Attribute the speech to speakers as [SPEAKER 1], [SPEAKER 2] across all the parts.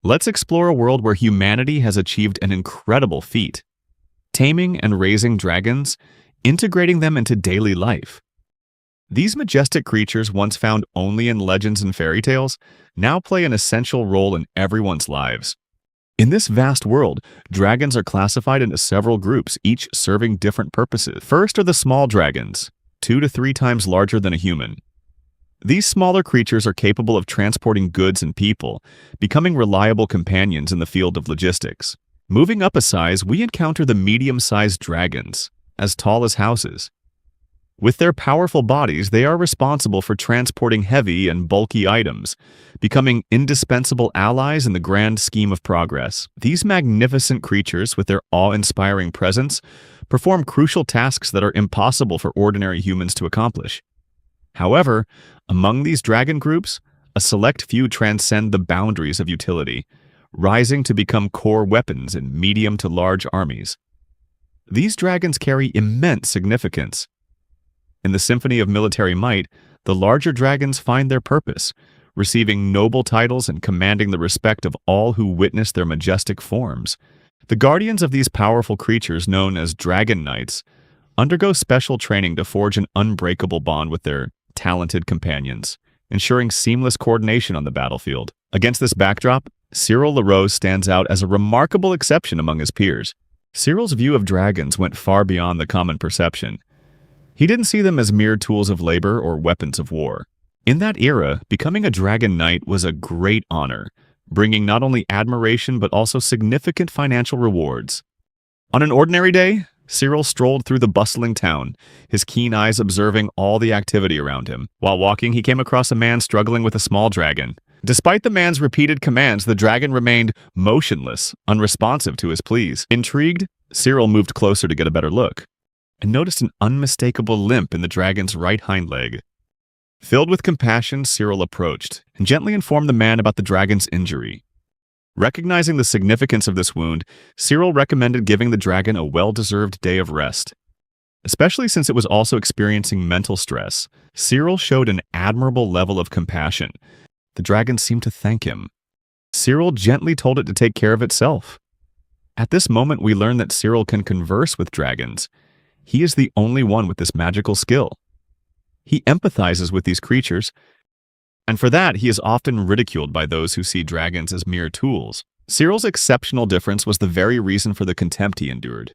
[SPEAKER 1] Let's explore a world where humanity has achieved an incredible feat: taming and raising dragons, integrating them into daily life. These majestic creatures, once found only in legends and fairy tales, now play an essential role in everyone's lives. In this vast world, dragons are classified into several groups, each serving different purposes. First are the small dragons, 2 to 3 times larger than a human. These smaller creatures are capable of transporting goods and people, becoming reliable companions in the field of logistics. Moving up a size, we encounter the medium-sized dragons, as tall as houses. With their powerful bodies, they are responsible for transporting heavy and bulky items, becoming indispensable allies in the grand scheme of progress. These magnificent creatures, with their awe-inspiring presence, perform crucial tasks that are impossible for ordinary humans to accomplish. However, among these dragon groups, a select few transcend the boundaries of utility, rising to become core weapons in medium to large armies. These dragons carry immense significance. In the symphony of military might, the larger dragons find their purpose, receiving noble titles and commanding the respect of all who witness their majestic forms. The guardians of these powerful creatures, known as dragon knights, undergo special training to forge an unbreakable bond with their talented companions, ensuring seamless coordination on the battlefield. Against this backdrop, Cyril LaRose stands out as a remarkable exception among his peers. Cyril's view of dragons went far beyond the common perception. He didn't see them as mere tools of labor or weapons of war. In that era, becoming a dragon knight was a great honor, bringing not only admiration but also significant financial rewards. On an ordinary day, Cyril strolled through the bustling town, his keen eyes observing all the activity around him. While walking, he came across a man struggling with a small dragon. Despite the man's repeated commands, the dragon remained motionless, unresponsive to his pleas. Intrigued, Cyril moved closer to get a better look, and noticed an unmistakable limp in the dragon's right hind leg. Filled with compassion, Cyril approached and gently informed the man about the dragon's injury. Recognizing the significance of this wound, Cyril recommended giving the dragon a well-deserved day of rest. Especially since it was also experiencing mental stress, Cyril showed an admirable level of compassion. The dragon seemed to thank him. Cyril gently told it to take care of itself. At this moment, we learn that Cyril can converse with dragons. He is the only one with this magical skill. He empathizes with these creatures, and for that he is often ridiculed by those who see dragons as mere tools. Cyril's exceptional difference was the very reason for the contempt he endured.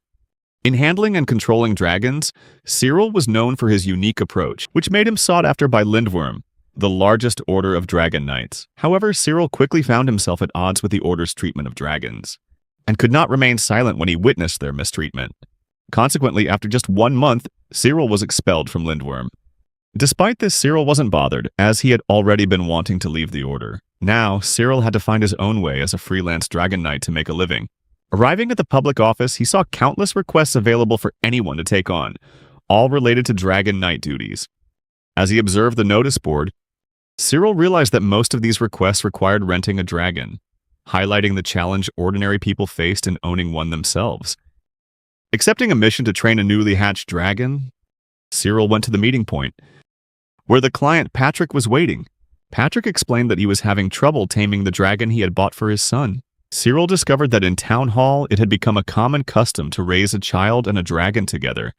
[SPEAKER 1] In handling and controlling dragons, Cyril was known for his unique approach, which made him sought after by Lindworm, the largest order of dragon knights. However, Cyril quickly found himself at odds with the order's treatment of dragons, and could not remain silent when he witnessed their mistreatment. Consequently, after just 1 month, Cyril was expelled from Lindworm. Despite this, Cyril wasn't bothered, as he had already been wanting to leave the order. Now, Cyril had to find his own way as a freelance dragon knight to make a living. Arriving at the public office, he saw countless requests available for anyone to take on, all related to dragon knight duties. As he observed the notice board, Cyril realized that most of these requests required renting a dragon, highlighting the challenge ordinary people faced in owning one themselves. Accepting a mission to train a newly hatched dragon, Cyril went to the meeting point, where the client Patrick was waiting. Patrick explained that he was having trouble taming the dragon he had bought for his son. Cyril discovered that in Town Hall it had become a common custom to raise a child and a dragon together,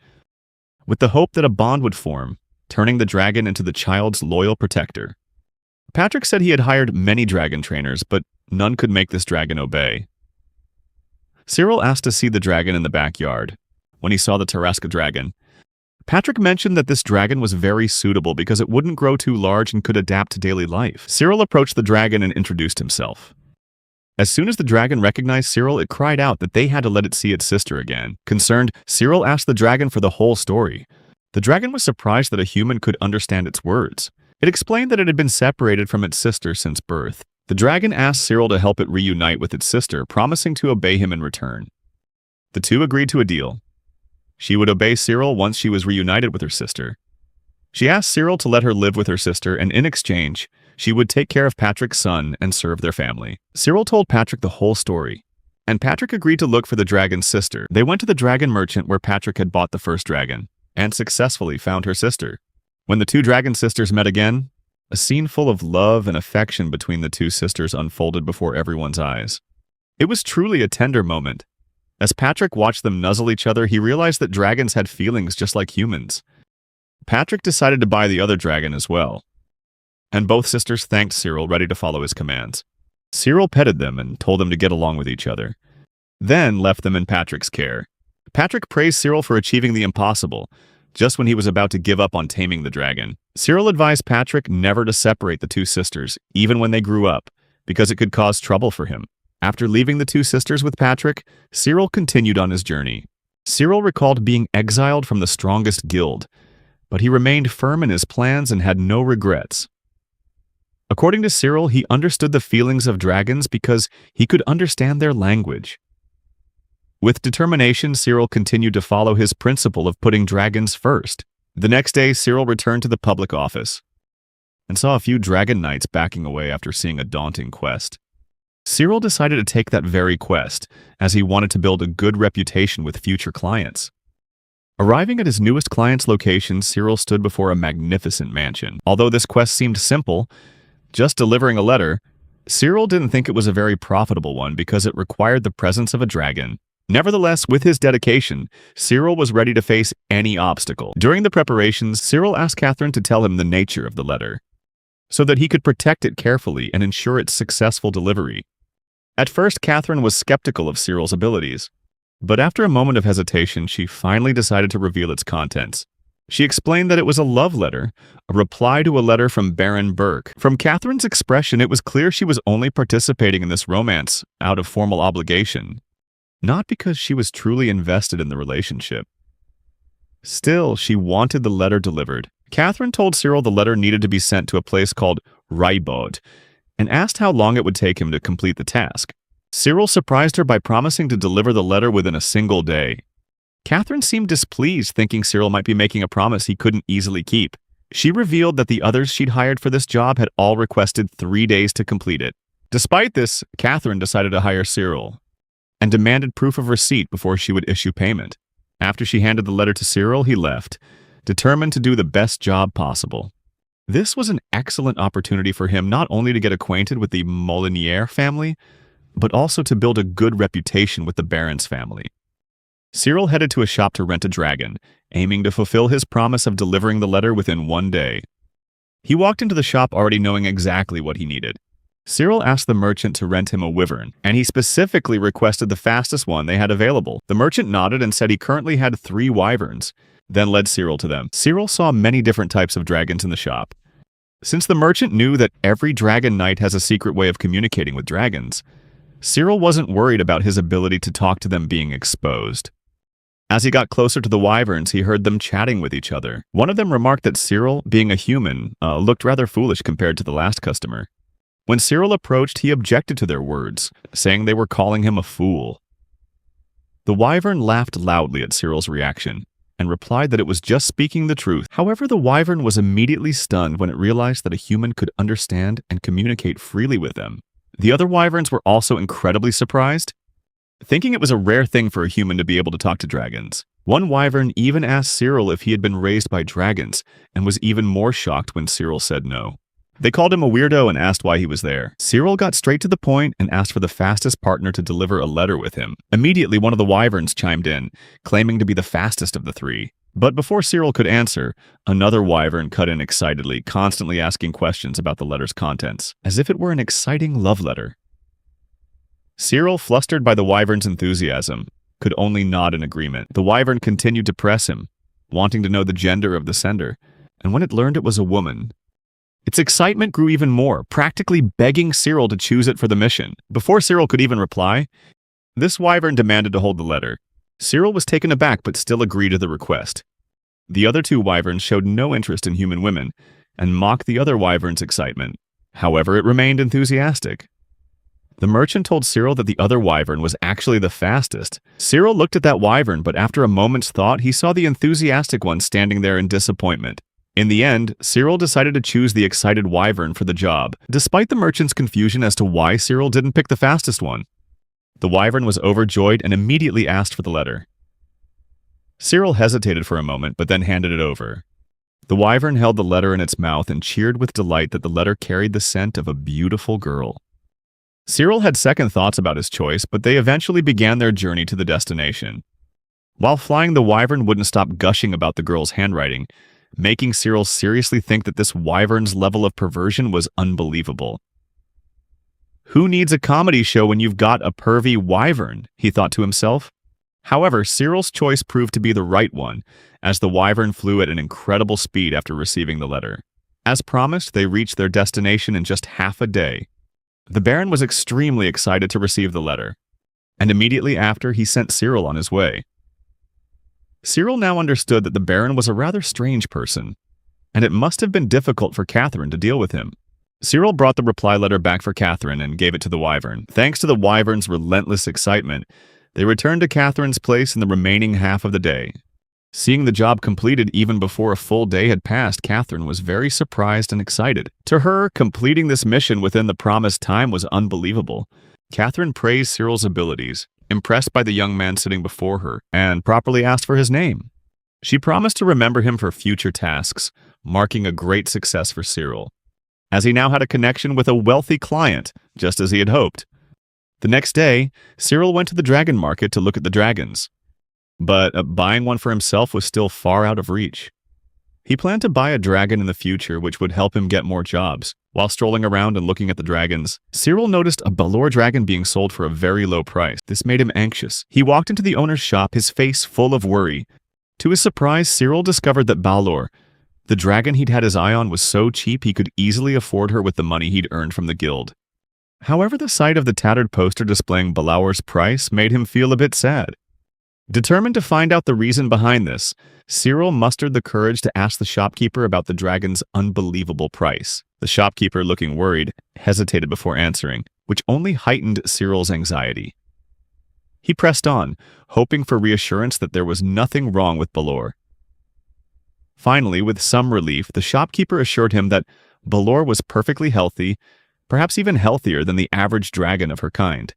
[SPEAKER 1] with the hope that a bond would form, turning the dragon into the child's loyal protector. Patrick said he had hired many dragon trainers, but none could make this dragon obey. Cyril asked to see the dragon in the backyard. When he saw the Tarasca dragon, Patrick mentioned that this dragon was very suitable because it wouldn't grow too large and could adapt to daily life. Cyril approached the dragon and introduced himself. As soon as the dragon recognized Cyril, it cried out that they had to let it see its sister again. Concerned, Cyril asked the dragon for the whole story. The dragon was surprised that a human could understand its words. It explained that it had been separated from its sister since birth. The dragon asked Cyril to help it reunite with its sister, promising to obey him in return. The two agreed to a deal. She would obey Cyril once she was reunited with her sister. She asked Cyril to let her live with her sister, and in exchange, she would take care of Patrick's son and serve their family. Cyril told Patrick the whole story, and Patrick agreed to look for the dragon's sister. They went to the dragon merchant where Patrick had bought the first dragon, and successfully found her sister. When the two dragon sisters met again, A scene full of love and affection between the two sisters unfolded before everyone's eyes. It was truly a tender moment. As Patrick watched them nuzzle each other, he realized that dragons had feelings just like humans. Patrick decided to buy the other dragon as well, and both sisters thanked Cyril, ready to follow his commands. Cyril petted them and told them to get along with each other, then left them in Patrick's care. Patrick praised Cyril for achieving the impossible, just when he was about to give up on taming the dragon. Cyril advised Patrick never to separate the two sisters, even when they grew up, because it could cause trouble for him. After leaving the two sisters with Patrick, Cyril continued on his journey. Cyril recalled being exiled from the strongest guild, but he remained firm in his plans and had no regrets. According to Cyril, he understood the feelings of dragons because he could understand their language. With determination, Cyril continued to follow his principle of putting dragons first. The next day, Cyril returned to the public office and saw a few dragon knights backing away after seeing a daunting quest. Cyril decided to take that very quest, as he wanted to build a good reputation with future clients. Arriving at his newest client's location, Cyril stood before a magnificent mansion. Although this quest seemed simple, just delivering a letter, Cyril didn't think it was a very profitable one because it required the presence of a dragon. Nevertheless, with his dedication, Cyril was ready to face any obstacle. During the preparations, Cyril asked Catherine to tell him the nature of the letter, so that he could protect it carefully and ensure its successful delivery. At first, Catherine was skeptical of Cyril's abilities, but after a moment of hesitation, she finally decided to reveal its contents. She explained that it was a love letter, a reply to a letter from Baron Burke. From Catherine's expression, it was clear she was only participating in this romance out of formal obligation, not because she was truly invested in the relationship. Still, she wanted the letter delivered. Catherine told Cyril the letter needed to be sent to a place called Raibod, and asked how long it would take him to complete the task. Cyril surprised her by promising to deliver the letter within a single day. Catherine seemed displeased, thinking Cyril might be making a promise he couldn't easily keep. She revealed that the others she'd hired for this job had all requested 3 days to complete it. Despite this, Catherine decided to hire Cyril and demanded proof of receipt before she would issue payment. After she handed the letter to Cyril, he left, determined to do the best job possible. This was an excellent opportunity for him not only to get acquainted with the Molinier family, but also to build a good reputation with the Baron's family. Cyril headed to a shop to rent a dragon, aiming to fulfill his promise of delivering the letter within 1 day. He walked into the shop already knowing exactly what he needed. Cyril asked the merchant to rent him a wyvern, and he specifically requested the fastest one they had available. The merchant nodded and said he currently had 3 wyverns, then led Cyril to them. Cyril saw many different types of dragons in the shop. Since the merchant knew that every dragon knight has a secret way of communicating with dragons, Cyril wasn't worried about his ability to talk to them being exposed. As he got closer to the wyverns, he heard them chatting with each other. One of them remarked that Cyril, being a human, looked rather foolish compared to the last customer. When Cyril approached, he objected to their words, saying they were calling him a fool. The wyvern laughed loudly at Cyril's reaction and replied that it was just speaking the truth. However, the wyvern was immediately stunned when it realized that a human could understand and communicate freely with them. The other wyverns were also incredibly surprised, thinking it was a rare thing for a human to be able to talk to dragons. One wyvern even asked Cyril if he had been raised by dragons, and was even more shocked when Cyril said no. They called him a weirdo and asked why he was there. Cyril got straight to the point and asked for the fastest partner to deliver a letter with him. Immediately, one of the wyverns chimed in, claiming to be the fastest of the 3. But before Cyril could answer, another wyvern cut in excitedly, constantly asking questions about the letter's contents, as if it were an exciting love letter. Cyril, flustered by the wyvern's enthusiasm, could only nod in agreement. The wyvern continued to press him, wanting to know the gender of the sender, and when it learned it was a woman, its excitement grew even more, practically begging Cyril to choose it for the mission. Before Cyril could even reply, this wyvern demanded to hold the letter. Cyril was taken aback but still agreed to the request. The other 2 wyverns showed no interest in human women and mocked the other wyvern's excitement. However, it remained enthusiastic. The merchant told Cyril that the other wyvern was actually the fastest. Cyril looked at that wyvern, but after a moment's thought, he saw the enthusiastic one standing there in disappointment. In the end, Cyril decided to choose the excited wyvern for the job, despite the merchant's confusion as to why Cyril didn't pick the fastest one. The wyvern was overjoyed and immediately asked for the letter. Cyril hesitated for a moment, but then handed it over. The wyvern held the letter in its mouth and cheered with delight that the letter carried the scent of a beautiful girl. Cyril had second thoughts about his choice, but they eventually began their journey to the destination. While flying, the wyvern wouldn't stop gushing about the girl's handwriting, making Cyril seriously think that this wyvern's level of perversion was unbelievable. Who needs a comedy show when you've got a pervy wyvern? He thought to himself. However, Cyril's choice proved to be the right one, as the wyvern flew at an incredible speed after receiving the letter. As promised, they reached their destination in just half a day. The Baron was extremely excited to receive the letter, and immediately after, he sent Cyril on his way. Cyril now understood that the Baron was a rather strange person, and it must have been difficult for Catherine to deal with him. Cyril brought the reply letter back for Catherine and gave it to the wyvern. Thanks to the wyvern's relentless excitement, they returned to Catherine's place in the remaining half of the day. Seeing the job completed even before a full day had passed, Catherine was very surprised and excited. To her, completing this mission within the promised time was unbelievable. Catherine praised Cyril's abilities, impressed by the young man sitting before her, and properly asked for his name. She promised to remember him for future tasks, marking a great success for Cyril, as he now had a connection with a wealthy client, just as he had hoped. The next day, Cyril went to the dragon market to look at the dragons. But buying one for himself was still far out of reach. He planned to buy a dragon in the future, which would help him get more jobs. While strolling around and looking at the dragons, Cyril noticed a Balor dragon being sold for a very low price. This made him anxious. He walked into the owner's shop, his face full of worry. To his surprise, Cyril discovered that Balor, the dragon he'd had his eye on, was so cheap he could easily afford her with the money he'd earned from the guild. However, the sight of the tattered poster displaying Balor's price made him feel a bit sad. Determined to find out the reason behind this, Cyril mustered the courage to ask the shopkeeper about the dragon's unbelievable price. The shopkeeper, looking worried, hesitated before answering, which only heightened Cyril's anxiety. He pressed on, hoping for reassurance that there was nothing wrong with Balor. Finally, with some relief, the shopkeeper assured him that Balor was perfectly healthy, perhaps even healthier than the average dragon of her kind.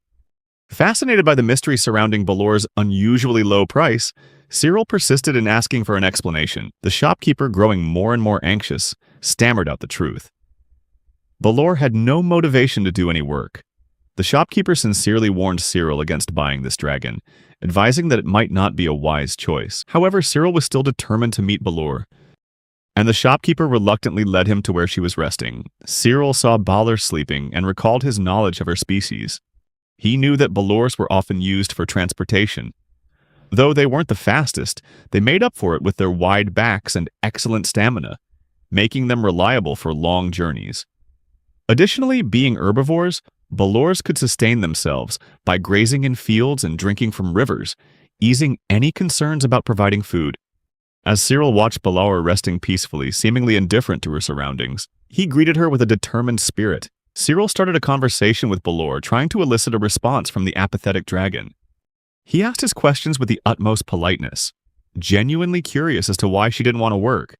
[SPEAKER 1] Fascinated by the mystery surrounding Balor's unusually low price, Cyril persisted in asking for an explanation. The shopkeeper, growing more and more anxious, stammered out the truth. Balor had no motivation to do any work. The shopkeeper sincerely warned Cyril against buying this dragon, advising that it might not be a wise choice. However, Cyril was still determined to meet Balor, and the shopkeeper reluctantly led him to where she was resting. Cyril saw Balor sleeping and recalled his knowledge of her species. He knew that Balors were often used for transportation. Though they weren't the fastest, they made up for it with their wide backs and excellent stamina, making them reliable for long journeys. Additionally, being herbivores, Balors could sustain themselves by grazing in fields and drinking from rivers, easing any concerns about providing food. As Cyril watched Balor resting peacefully, seemingly indifferent to her surroundings, he greeted her with a determined spirit. Cyril started a conversation with Balor, trying to elicit a response from the apathetic dragon. He asked his questions with the utmost politeness, genuinely curious as to why she didn't want to work.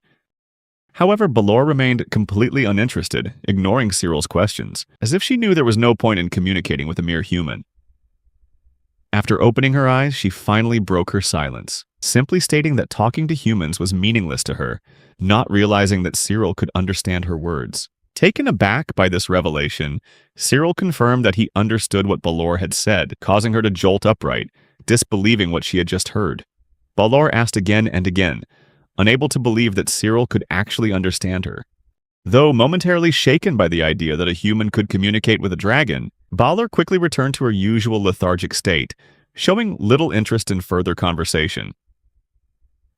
[SPEAKER 1] However, Balor remained completely uninterested, ignoring Cyril's questions, as if she knew there was no point in communicating with a mere human. After opening her eyes, she finally broke her silence, simply stating that talking to humans was meaningless to her, not realizing that Cyril could understand her words. Taken aback by this revelation, Cyril confirmed that he understood what Balor had said, causing her to jolt upright, disbelieving what she had just heard. Balor asked again and again, unable to believe that Cyril could actually understand her. Though momentarily shaken by the idea that a human could communicate with a dragon, Balor quickly returned to her usual lethargic state, showing little interest in further conversation.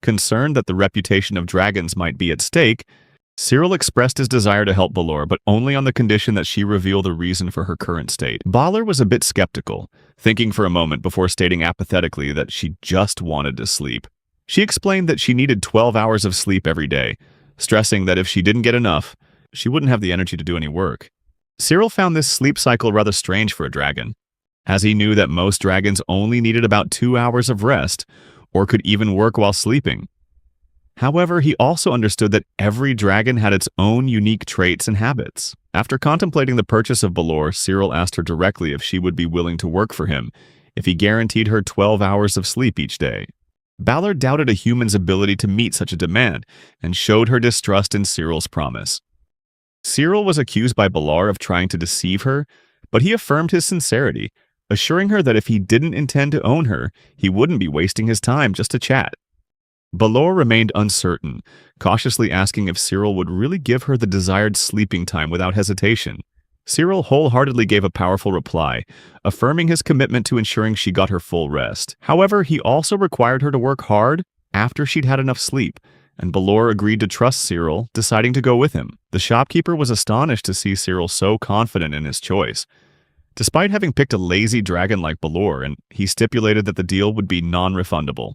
[SPEAKER 1] Concerned that the reputation of dragons might be at stake, Cyril expressed his desire to help Balor, but only on the condition that she reveal the reason for her current state. Balor was a bit skeptical, thinking for a moment before stating apathetically that she just wanted to sleep. She explained that she needed 12 hours of sleep every day, stressing that if she didn't get enough, she wouldn't have the energy to do any work. Cyril found this sleep cycle rather strange for a dragon, as he knew that most dragons only needed about 2 hours of rest, or could even work while sleeping. However, he also understood that every dragon had its own unique traits and habits. After contemplating the purchase of Balor, Cyril asked her directly if she would be willing to work for him if he guaranteed her 12 hours of sleep each day. Balor doubted a human's ability to meet such a demand and showed her distrust in Cyril's promise. Cyril was accused by Balor of trying to deceive her, but he affirmed his sincerity, assuring her that if he didn't intend to own her, he wouldn't be wasting his time just to chat. Balor remained uncertain, cautiously asking if Cyril would really give her the desired sleeping time without hesitation. Cyril wholeheartedly gave a powerful reply, affirming his commitment to ensuring she got her full rest. However, he also required her to work hard after she'd had enough sleep, and Balor agreed to trust Cyril, deciding to go with him. The shopkeeper was astonished to see Cyril so confident in his choice. Despite having picked a lazy dragon like Balor, and he stipulated that the deal would be non-refundable.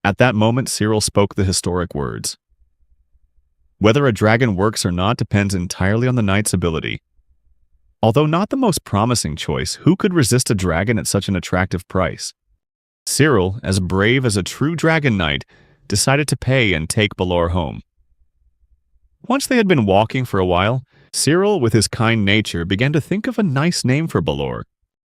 [SPEAKER 1] At that moment, Cyril spoke the historic words. Whether a dragon works or not depends entirely on the knight's ability. Although not the most promising choice, who could resist a dragon at such an attractive price? Cyril, as brave as a true dragon knight, decided to pay and take Balor home. Once they had been walking for a while, Cyril, with his kind nature, began to think of a nice name for Balor.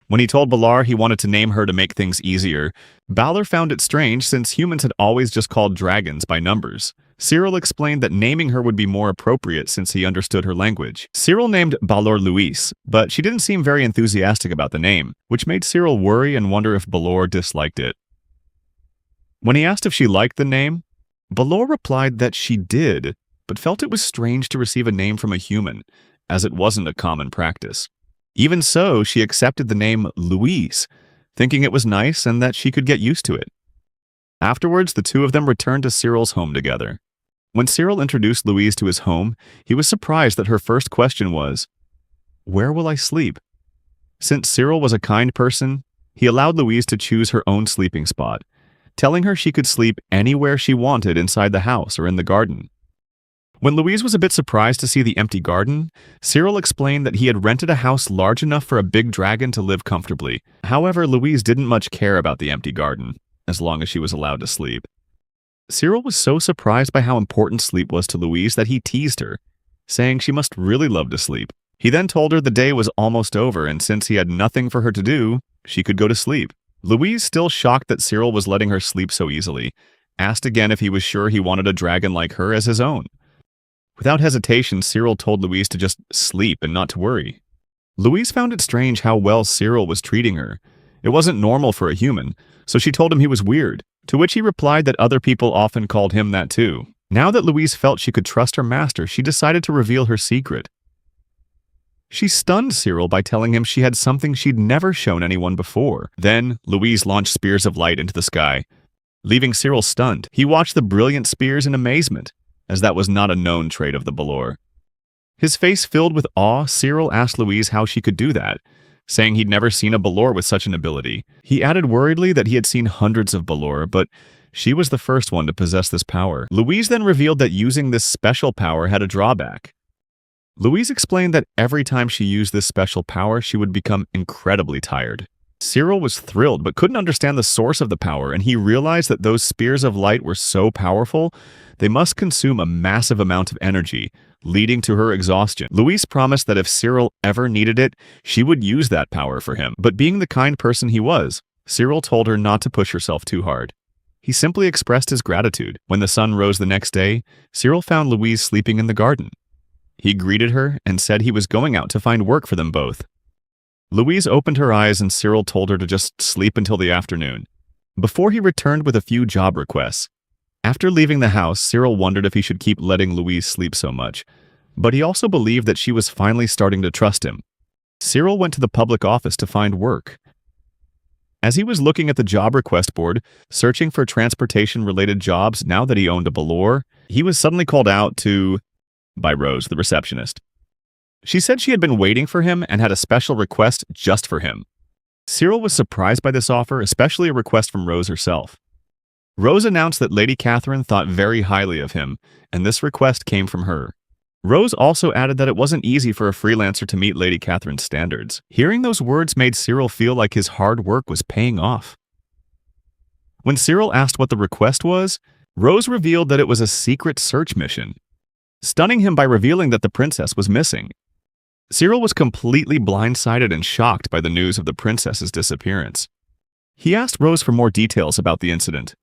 [SPEAKER 1] When he told Balor he wanted to name her to make things easier, Balor found it strange since humans had always just called dragons by numbers. Cyril explained that naming her would be more appropriate since he understood her language. Cyril named Balor Luis, but she didn't seem very enthusiastic about the name, which made Cyril worry and wonder if Balor disliked it. When he asked if she liked the name, Balor replied that she did, but felt it was strange to receive a name from a human, as it wasn't a common practice. Even so, she accepted the name Louise, thinking it was nice and that she could get used to it. Afterwards, the two of them returned to Cyril's home together. When Cyril introduced Louise to his home, he was surprised that her first question was, "Where will I sleep?" Since Cyril was a kind person, he allowed Louise to choose her own sleeping spot, telling her she could sleep anywhere she wanted inside the house or in the garden. When Louise was a bit surprised to see the empty garden, Cyril explained that he had rented a house large enough for a big dragon to live comfortably. However, Louise didn't much care about the empty garden, as long as she was allowed to sleep. Cyril was so surprised by how important sleep was to Louise that he teased her, saying she must really love to sleep. He then told her the day was almost over, and since he had nothing for her to do, she could go to sleep. Louise, still shocked that Cyril was letting her sleep so easily, asked again if he was sure he wanted a dragon like her as his own. Without hesitation, Cyril told Louise to just sleep and not to worry. Louise found it strange how well Cyril was treating her. It wasn't normal for a human, so she told him he was weird, to which he replied that other people often called him that too. Now that Louise felt she could trust her master, she decided to reveal her secret. She stunned Cyril by telling him she had something she'd never shown anyone before. Then, Louise launched spears of light into the sky, leaving Cyril stunned. He watched the brilliant spears in amazement, as that was not a known trait of the Balor. His face filled with awe, Cyril asked Louise how she could do that, saying he'd never seen a Balor with such an ability. He added worriedly that he had seen hundreds of Balor, but she was the first one to possess this power. Louise then revealed that using this special power had a drawback. Louise explained that every time she used this special power, she would become incredibly tired. Cyril was thrilled but couldn't understand the source of the power, and he realized that those spears of light were so powerful, they must consume a massive amount of energy, leading to her exhaustion. Louise promised that if Cyril ever needed it, she would use that power for him. But being the kind person he was, Cyril told her not to push herself too hard. He simply expressed his gratitude. When the sun rose the next day, Cyril found Louise sleeping in the garden. He greeted her and said he was going out to find work for them both. Louise opened her eyes and Cyril told her to just sleep until the afternoon, before he returned with a few job requests. After leaving the house, Cyril wondered if he should keep letting Louise sleep so much, but he also believed that she was finally starting to trust him. Cyril went to the public office to find work. As he was looking at the job request board, searching for transportation-related jobs now that he owned a Balor, he was suddenly called out to by Rose, the receptionist. She said she had been waiting for him and had a special request just for him. Cyril was surprised by this offer, especially a request from Rose herself. Rose announced that Lady Catherine thought very highly of him, and this request came from her. Rose also added that it wasn't easy for a freelancer to meet Lady Catherine's standards. Hearing those words made Cyril feel like his hard work was paying off. When Cyril asked what the request was, Rose revealed that it was a secret search mission, stunning him by revealing that the princess was missing. Cyril was completely blindsided and shocked by the news of the princess's disappearance. He asked Rose for more details about the incident.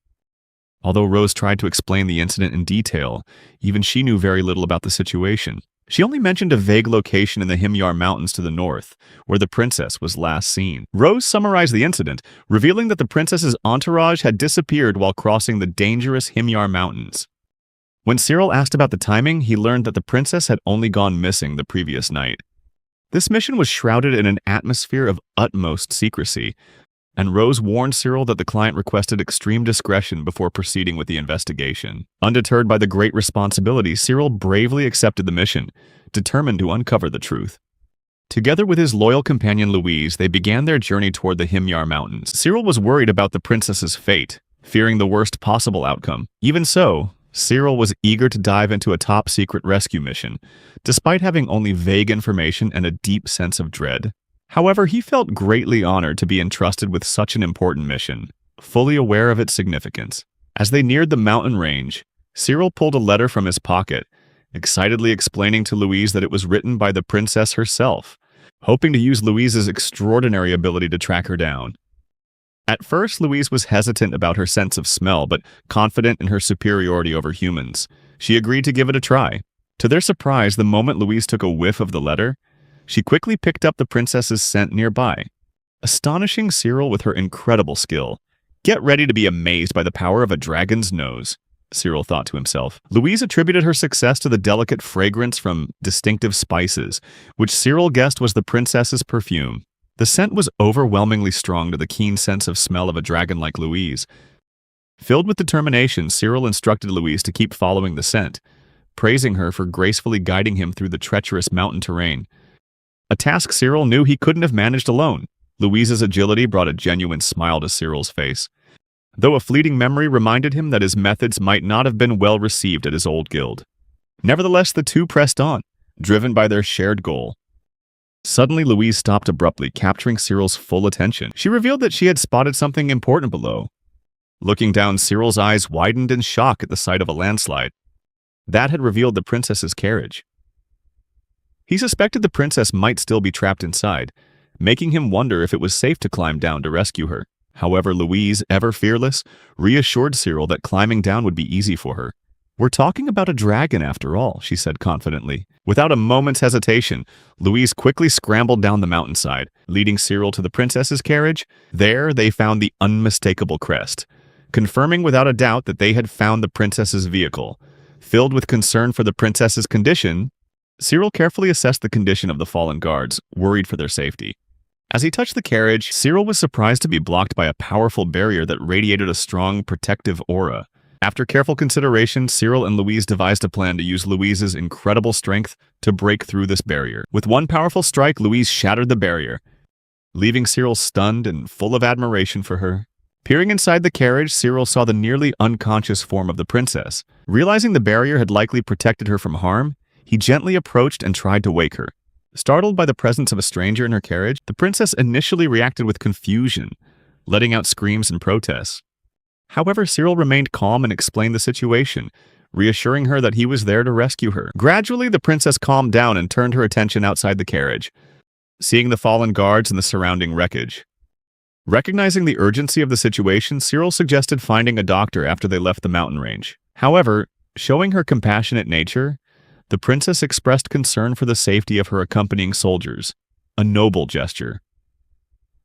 [SPEAKER 1] Although Rose tried to explain the incident in detail, even she knew very little about the situation. She only mentioned a vague location in the Himyar Mountains to the north, where the princess was last seen. Rose summarized the incident, revealing that the princess's entourage had disappeared while crossing the dangerous Himyar Mountains. When Cyril asked about the timing, he learned that the princess had only gone missing the previous night. This mission was shrouded in an atmosphere of utmost secrecy, and Rose warned Cyril that the client requested extreme discretion before proceeding with the investigation. Undeterred by the great responsibility, Cyril bravely accepted the mission, determined to uncover the truth. Together with his loyal companion Louise, they began their journey toward the Himyar Mountains. Cyril was worried about the princess's fate, fearing the worst possible outcome. Even so, Cyril was eager to dive into a top-secret rescue mission, despite having only vague information and a deep sense of dread. However, he felt greatly honored to be entrusted with such an important mission, fully aware of its significance. As they neared the mountain range, Cyril pulled a letter from his pocket, excitedly explaining to Louise that it was written by the princess herself, hoping to use Louise's extraordinary ability to track her down. At first, Louise was hesitant about her sense of smell, but confident in her superiority over humans. She agreed to give it a try. To their surprise, the moment Louise took a whiff of the letter, she quickly picked up the princess's scent nearby, astonishing Cyril with her incredible skill. Get ready to be amazed by the power of a dragon's nose, Cyril thought to himself. Louise attributed her success to the delicate fragrance from distinctive spices, which Cyril guessed was the princess's perfume. The scent was overwhelmingly strong to the keen sense of smell of a dragon like Louise. Filled with determination, Cyril instructed Louise to keep following the scent, praising her for gracefully guiding him through the treacherous mountain terrain. A task Cyril knew he couldn't have managed alone. Louise's agility brought a genuine smile to Cyril's face, though a fleeting memory reminded him that his methods might not have been well received at his old guild. Nevertheless, the two pressed on, driven by their shared goal. Suddenly, Louise stopped abruptly, capturing Cyril's full attention. She revealed that she had spotted something important below. Looking down, Cyril's eyes widened in shock at the sight of a landslide. That had revealed the princess's carriage. He suspected the princess might still be trapped inside, making him wonder if it was safe to climb down to rescue her. However, Louise, ever fearless, reassured Cyril that climbing down would be easy for her. "We're talking about a dragon after all," she said confidently. Without a moment's hesitation, Louise quickly scrambled down the mountainside, leading Cyril to the princess's carriage. There, they found the unmistakable crest, confirming without a doubt that they had found the princess's vehicle. Filled with concern for the princess's condition, Cyril carefully assessed the condition of the fallen guards, worried for their safety. As he touched the carriage, Cyril was surprised to be blocked by a powerful barrier that radiated a strong, protective aura. After careful consideration, Cyril and Louise devised a plan to use Louise's incredible strength to break through this barrier. With one powerful strike, Louise shattered the barrier, leaving Cyril stunned and full of admiration for her. Peering inside the carriage, Cyril saw the nearly unconscious form of the princess. Realizing the barrier had likely protected her from harm, he gently approached and tried to wake her. Startled by the presence of a stranger in her carriage, the princess initially reacted with confusion, letting out screams and protests. However, Cyril remained calm and explained the situation, reassuring her that he was there to rescue her. Gradually, the princess calmed down and turned her attention outside the carriage, seeing the fallen guards and the surrounding wreckage. Recognizing the urgency of the situation, Cyril suggested finding a doctor after they left the mountain range. However, showing her compassionate nature, the princess expressed concern for the safety of her accompanying soldiers, a noble gesture.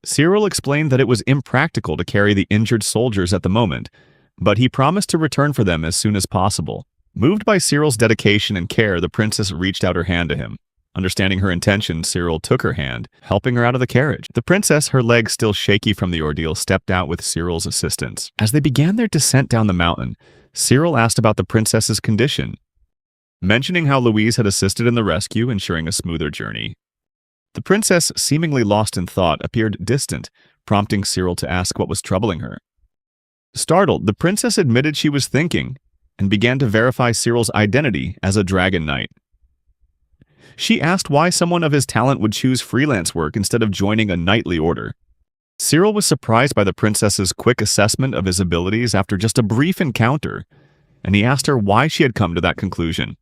[SPEAKER 1] Cyril explained that it was impractical to carry the injured soldiers at the moment, but he promised to return for them as soon as possible. Moved by Cyril's dedication and care, the princess reached out her hand to him. Understanding her intention, Cyril took her hand, helping her out of the carriage. The princess, her legs still shaky from the ordeal, stepped out with Cyril's assistance. As they began their descent down the mountain, Cyril asked about the princess's condition, mentioning how Louise had assisted in the rescue, ensuring a smoother journey. The princess, seemingly lost in thought, appeared distant, prompting Cyril to ask what was troubling her. Startled, the princess admitted she was thinking and began to verify Cyril's identity as a dragon knight. She asked why someone of his talent would choose freelance work instead of joining a knightly order. Cyril was surprised by the princess's quick assessment of his abilities after just a brief encounter, and he asked her why she had come to that conclusion.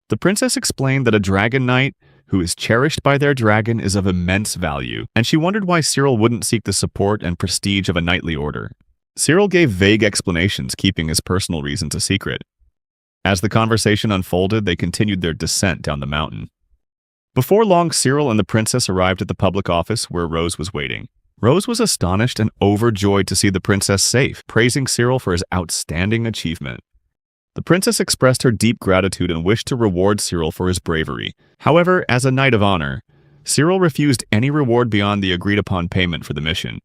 [SPEAKER 1] The princess explained that a dragon knight who is cherished by their dragon is of immense value, and she wondered why Cyril wouldn't seek the support and prestige of a knightly order. Cyril gave vague explanations, keeping his personal reasons a secret. As the conversation unfolded, they continued their descent down the mountain. Before long, Cyril and the princess arrived at the public office where Rose was waiting. Rose was astonished and overjoyed to see the princess safe, praising Cyril for his outstanding achievement. The princess expressed her deep gratitude and wished to reward Cyril for his bravery. However, as a knight of honor, Cyril refused any reward beyond the agreed-upon payment for the mission.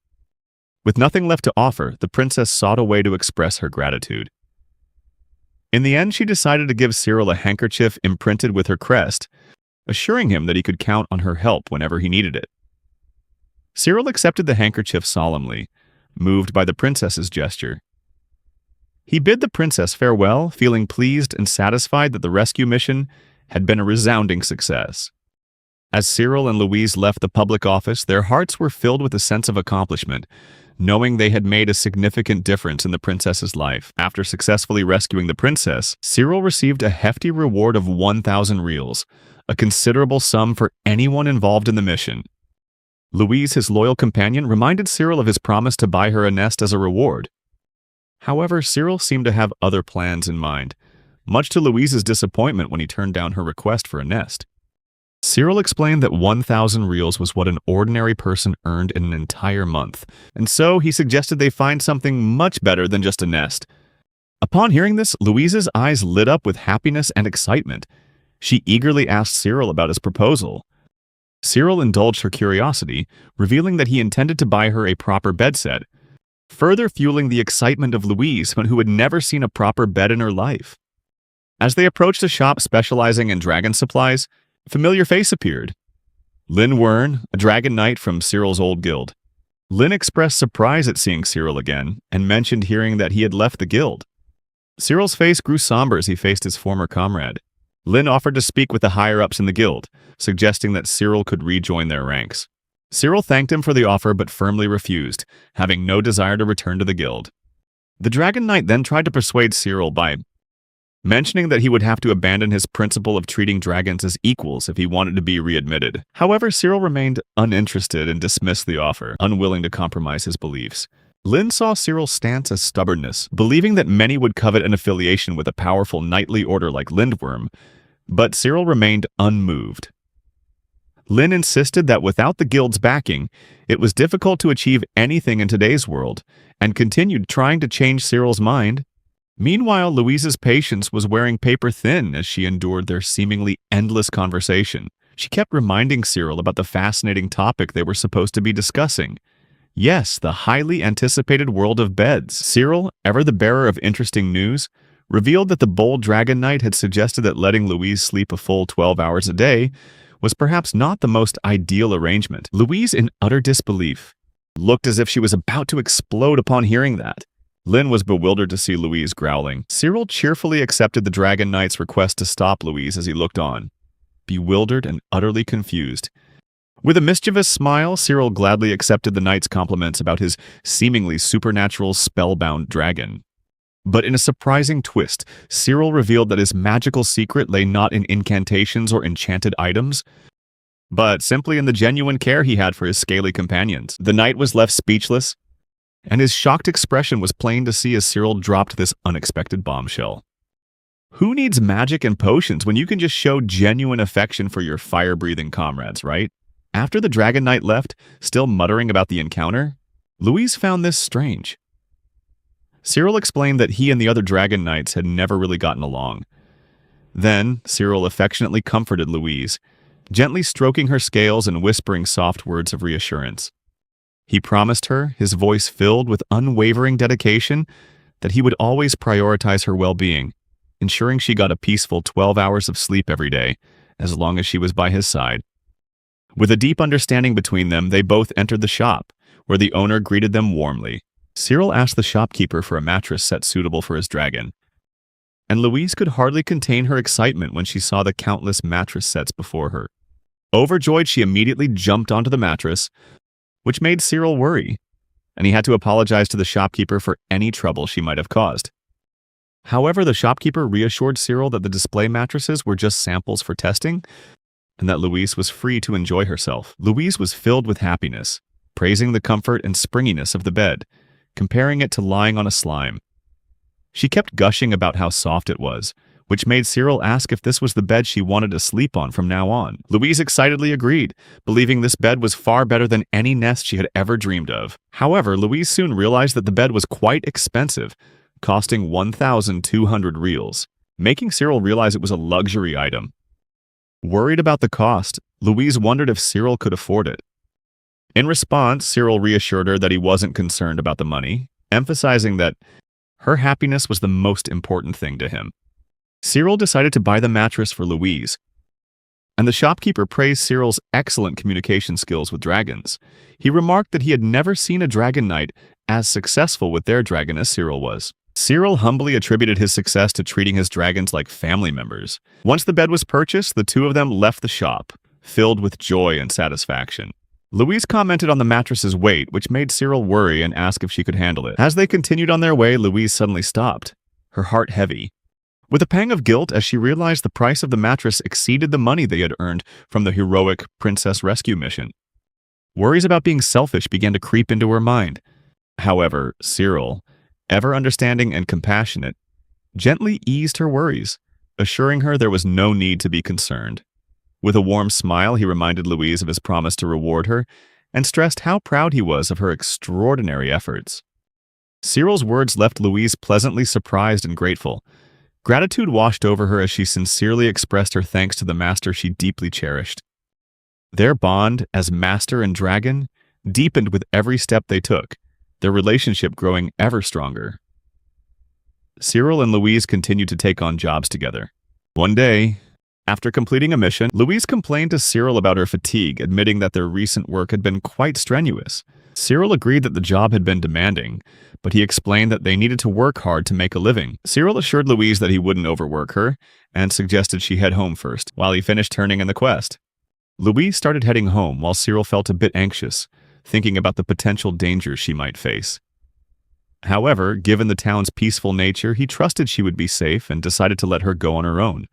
[SPEAKER 1] With nothing left to offer, the princess sought a way to express her gratitude. In the end, she decided to give Cyril a handkerchief imprinted with her crest, assuring him that he could count on her help whenever he needed it. Cyril accepted the handkerchief solemnly, moved by the princess's gesture. He bid the princess farewell, feeling pleased and satisfied that the rescue mission had been a resounding success. As Cyril and Louise left the public office, their hearts were filled with a sense of accomplishment, knowing they had made a significant difference in the princess's life. After successfully rescuing the princess, Cyril received a hefty reward of 1,000 reals, a considerable sum for anyone involved in the mission. Louise, his loyal companion, reminded Cyril of his promise to buy her a nest as a reward. However, Cyril seemed to have other plans in mind, much to Louise's disappointment when he turned down her request for a nest. Cyril explained that 1,000 reals was what an ordinary person earned in an entire month, and so he suggested they find something much better than just a nest. Upon hearing this, Louise's eyes lit up with happiness and excitement. She eagerly asked Cyril about his proposal. Cyril indulged her curiosity, revealing that he intended to buy her a proper bed set, further fueling the excitement of Louise, who had never seen a proper bed in her life. As they approached a shop specializing in dragon supplies, a familiar face appeared. Lin Wern, a dragon knight from Cyril's old guild. Lin expressed surprise at seeing Cyril again, and mentioned hearing that he had left the guild. Cyril's face grew somber as he faced his former comrade. Lin offered to speak with the higher-ups in the guild, suggesting that Cyril could rejoin their ranks. Cyril thanked him for the offer but firmly refused, having no desire to return to the guild. The Dragon Knight then tried to persuade Cyril by mentioning that he would have to abandon his principle of treating dragons as equals if he wanted to be readmitted. However, Cyril remained uninterested and dismissed the offer, unwilling to compromise his beliefs. Lin saw Cyril's stance as stubbornness, believing that many would covet an affiliation with a powerful knightly order like Lindworm, but Cyril remained unmoved. Lin insisted that without the guild's backing, it was difficult to achieve anything in today's world, and continued trying to change Cyril's mind. Meanwhile, Louise's patience was wearing paper thin as she endured their seemingly endless conversation. She kept reminding Cyril about the fascinating topic they were supposed to be discussing. Yes, the highly anticipated world of beds. Cyril, ever the bearer of interesting news, revealed that the bold Dragon Knight had suggested that letting Louise sleep a full 12 hours a day was perhaps not the most ideal arrangement. Louise, in utter disbelief, looked as if she was about to explode upon hearing that. Lin was bewildered to see Louise growling. Cyril cheerfully accepted the Dragon Knight's request to stop Louise as he looked on, bewildered and utterly confused. With a mischievous smile, Cyril gladly accepted the knight's compliments about his seemingly supernatural spellbound dragon. But in a surprising twist, Cyril revealed that his magical secret lay not in incantations or enchanted items, but simply in the genuine care he had for his scaly companions. The knight was left speechless, and his shocked expression was plain to see as Cyril dropped this unexpected bombshell. Who needs magic and potions when you can just show genuine affection for your fire-breathing comrades, right? After the Dragon Knight left, still muttering about the encounter, Louise found this strange. Cyril explained that he and the other Dragon Knights had never really gotten along. Then, Cyril affectionately comforted Louise, gently stroking her scales and whispering soft words of reassurance. He promised her, his voice filled with unwavering dedication, that he would always prioritize her well-being, ensuring she got a peaceful 12 hours of sleep every day, as long as she was by his side. With a deep understanding between them, they both entered the shop, where the owner greeted them warmly. Cyril asked the shopkeeper for a mattress set suitable for his dragon, and Louise could hardly contain her excitement when she saw the countless mattress sets before her. Overjoyed, she immediately jumped onto the mattress, which made Cyril worry, and he had to apologize to the shopkeeper for any trouble she might have caused. However, the shopkeeper reassured Cyril that the display mattresses were just samples for testing, and that Louise was free to enjoy herself. Louise was filled with happiness, praising the comfort and springiness of the bed, comparing it to lying on a slime. She kept gushing about how soft it was, which made Cyril ask if this was the bed she wanted to sleep on from now on. Louise excitedly agreed, believing this bed was far better than any nest she had ever dreamed of. However, Louise soon realized that the bed was quite expensive, costing 1,200 reals, making Cyril realize it was a luxury item. Worried about the cost, Louise wondered if Cyril could afford it. In response, Cyril reassured her that he wasn't concerned about the money, emphasizing that her happiness was the most important thing to him. Cyril decided to buy the mattress for Louise, and the shopkeeper praised Cyril's excellent communication skills with dragons. He remarked that he had never seen a dragon knight as successful with their dragon as Cyril was. Cyril humbly attributed his success to treating his dragons like family members. Once the bed was purchased, the two of them left the shop, filled with joy and satisfaction. Louise commented on the mattress's weight, which made Cyril worry and ask if she could handle it. As they continued on their way, Louise suddenly stopped, her heart heavy, with a pang of guilt as she realized the price of the mattress exceeded the money they had earned from the heroic princess rescue mission. Worries about being selfish began to creep into her mind. However, Cyril, ever understanding and compassionate, gently eased her worries, assuring her there was no need to be concerned. With a warm smile, he reminded Louise of his promise to reward her and stressed how proud he was of her extraordinary efforts. Cyril's words left Louise pleasantly surprised and grateful. Gratitude washed over her as she sincerely expressed her thanks to the master she deeply cherished. Their bond as master and dragon deepened with every step they took, their relationship growing ever stronger. Cyril and Louise continued to take on jobs together. One day, after completing a mission, Louise complained to Cyril about her fatigue, admitting that their recent work had been quite strenuous. Cyril agreed that the job had been demanding, but he explained that they needed to work hard to make a living. Cyril assured Louise that he wouldn't overwork her and suggested she head home first, while he finished turning in the quest. Louise started heading home while Cyril felt a bit anxious, thinking about the potential dangers she might face. However, given the town's peaceful nature, he trusted she would be safe and decided to let her go on her own.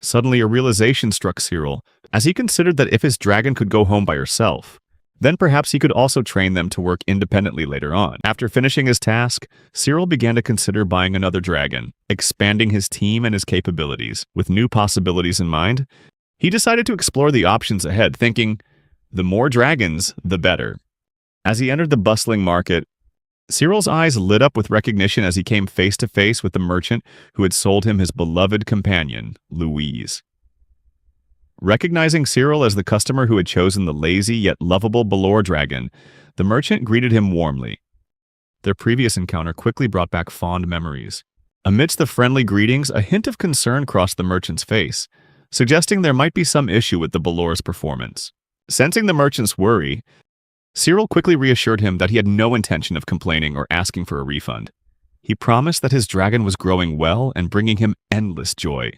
[SPEAKER 1] Suddenly, a realization struck Cyril, as he considered that if his dragon could go home by herself, then perhaps he could also train them to work independently later on. After finishing his task, Cyril began to consider buying another dragon, expanding his team and his capabilities. With new possibilities in mind, he decided to explore the options ahead, thinking, the more dragons, the better. As he entered the bustling market, Cyril's eyes lit up with recognition as he came face to face with the merchant who had sold him his beloved companion, Louise. Recognizing Cyril as the customer who had chosen the lazy yet lovable Balor dragon, the merchant greeted him warmly. Their previous encounter quickly brought back fond memories. Amidst the friendly greetings, a hint of concern crossed the merchant's face, suggesting there might be some issue with the Balor's performance. Sensing the merchant's worry, Cyril quickly reassured him that he had no intention of complaining or asking for a refund. He promised that his dragon was growing well and bringing him endless joy.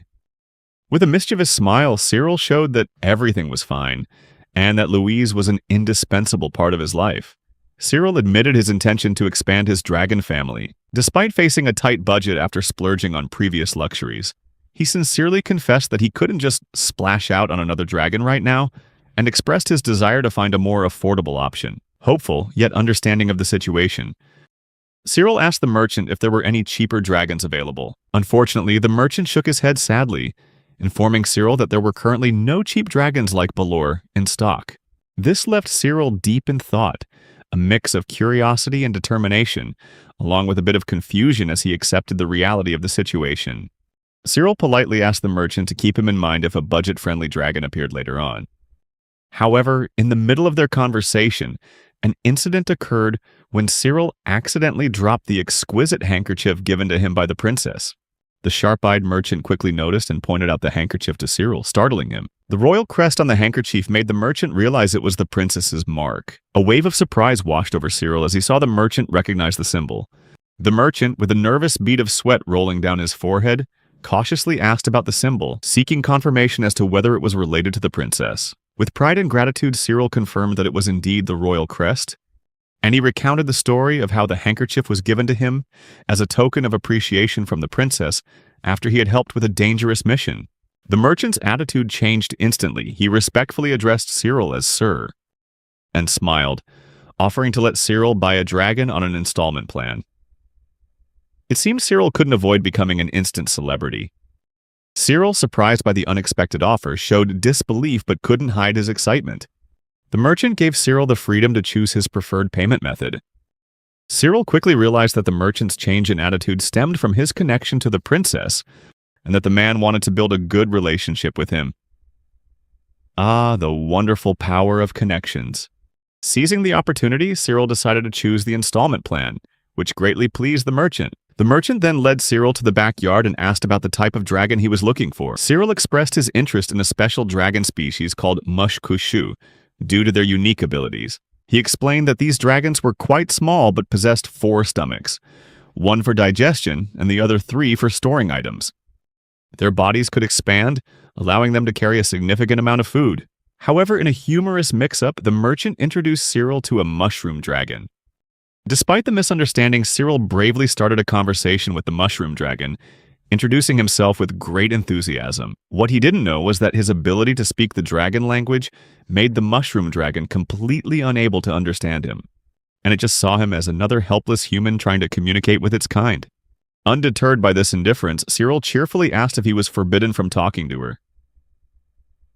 [SPEAKER 1] With a mischievous smile, Cyril showed that everything was fine, and that Louise was an indispensable part of his life. Cyril admitted his intention to expand his dragon family. Despite facing a tight budget after splurging on previous luxuries, he sincerely confessed that he couldn't just splash out on another dragon right now, and expressed his desire to find a more affordable option. Hopeful, yet understanding of the situation, Cyril asked the merchant if there were any cheaper dragons available. Unfortunately, the merchant shook his head sadly, informing Cyril that there were currently no cheap dragons like Balor in stock. This left Cyril deep in thought, a mix of curiosity and determination, along with a bit of confusion as he accepted the reality of the situation. Cyril politely asked the merchant to keep him in mind if a budget-friendly dragon appeared later on. However, in the middle of their conversation, an incident occurred when Cyril accidentally dropped the exquisite handkerchief given to him by the princess. The sharp-eyed merchant quickly noticed and pointed out the handkerchief to Cyril, startling him. The royal crest on the handkerchief made the merchant realize it was the princess's mark. A wave of surprise washed over Cyril as he saw the merchant recognize the symbol. The merchant, with a nervous bead of sweat rolling down his forehead, cautiously asked about the symbol, seeking confirmation as to whether it was related to the princess. With pride and gratitude, Cyril confirmed that it was indeed the royal crest, and he recounted the story of how the handkerchief was given to him as a token of appreciation from the princess after he had helped with a dangerous mission. The merchant's attitude changed instantly. He respectfully addressed Cyril as Sir and smiled, offering to let Cyril buy a dragon on an installment plan. It seemed Cyril couldn't avoid becoming an instant celebrity. Cyril, surprised by the unexpected offer, showed disbelief but couldn't hide his excitement. The merchant gave Cyril the freedom to choose his preferred payment method. Cyril quickly realized that the merchant's change in attitude stemmed from his connection to the princess, and that the man wanted to build a good relationship with him. Ah, the wonderful power of connections. Seizing the opportunity, Cyril decided to choose the installment plan, which greatly pleased the merchant. The merchant then led Cyril to the backyard and asked about the type of dragon he was looking for. Cyril expressed his interest in a special dragon species called mushkushu, due to their unique abilities. He explained that these dragons were quite small but possessed 4 stomachs, one for digestion and the other 3 for storing items. Their bodies could expand, allowing them to carry a significant amount of food. However, in a humorous mix-up, the merchant introduced Cyril to a mushroom dragon. Despite the misunderstanding, Cyril bravely started a conversation with the mushroom dragon, introducing himself with great enthusiasm. What he didn't know was that his ability to speak the dragon language made the mushroom dragon completely unable to understand him, and it just saw him as another helpless human trying to communicate with its kind. Undeterred by this indifference, Cyril cheerfully asked if he was forbidden from talking to her.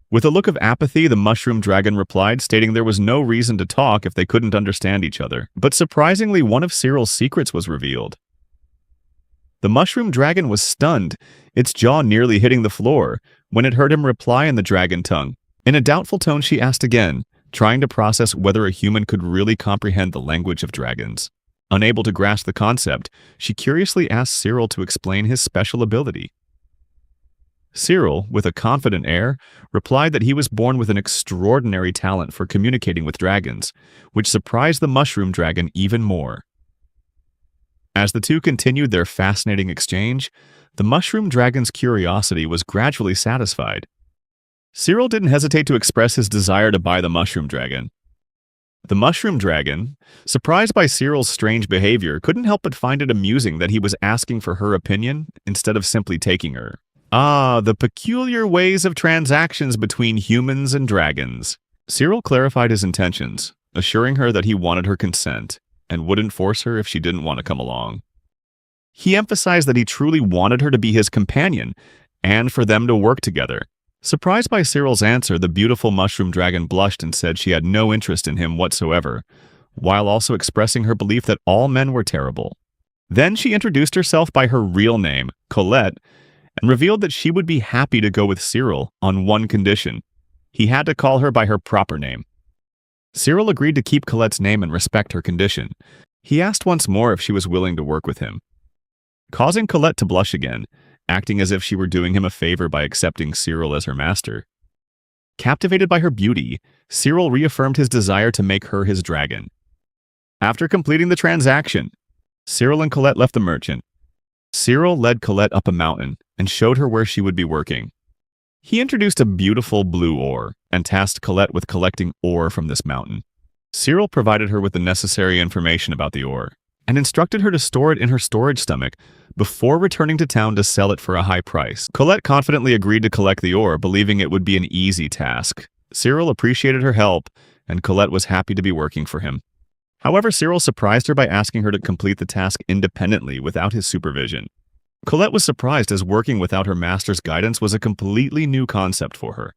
[SPEAKER 1] With a look of apathy, the mushroom dragon replied, stating there was no reason to talk if they couldn't understand each other. But surprisingly, one of Cyril's secrets was revealed. The mushroom dragon was stunned, its jaw nearly hitting the floor, when it heard him reply in the dragon tongue. In a doubtful tone, she asked again, trying to process whether a human could really comprehend the language of dragons. Unable to grasp the concept, she curiously asked Cyril to explain his special ability. Cyril, with a confident air, replied that he was born with an extraordinary talent for communicating with dragons, which surprised the mushroom dragon even more. As the two continued their fascinating exchange, the mushroom dragon's curiosity was gradually satisfied. Cyril didn't hesitate to express his desire to buy the mushroom dragon. The mushroom dragon, surprised by Cyril's strange behavior, couldn't help but find it amusing that he was asking for her opinion instead of simply taking her. Ah, the peculiar ways of transactions between humans and dragons. Cyril clarified his intentions, assuring her that he wanted her consent and wouldn't force her if she didn't want to come along. He emphasized that he truly wanted her to be his companion and for them to work together. Surprised by Cyril's answer, the beautiful mushroom dragon blushed and said she had no interest in him whatsoever, while also expressing her belief that all men were terrible. Then she introduced herself by her real name, Colette, and revealed that she would be happy to go with Cyril on one condition. He had to call her by her proper name. Cyril agreed to keep Colette's name and respect her condition. He asked once more if she was willing to work with him, causing Colette to blush again, acting as if she were doing him a favor by accepting Cyril as her master. Captivated by her beauty, Cyril reaffirmed his desire to make her his dragon. After completing the transaction, Cyril and Colette left the merchant. Cyril led Colette up a mountain and showed her where she would be working. He introduced a beautiful blue ore and tasked Colette with collecting ore from this mountain. Cyril provided her with the necessary information about the ore and instructed her to store it in her storage stomach before returning to town to sell it for a high price. Colette confidently agreed to collect the ore, believing it would be an easy task. Cyril appreciated her help, and Colette was happy to be working for him. However, Cyril surprised her by asking her to complete the task independently without his supervision. Colette was surprised as working without her master's guidance was a completely new concept for her.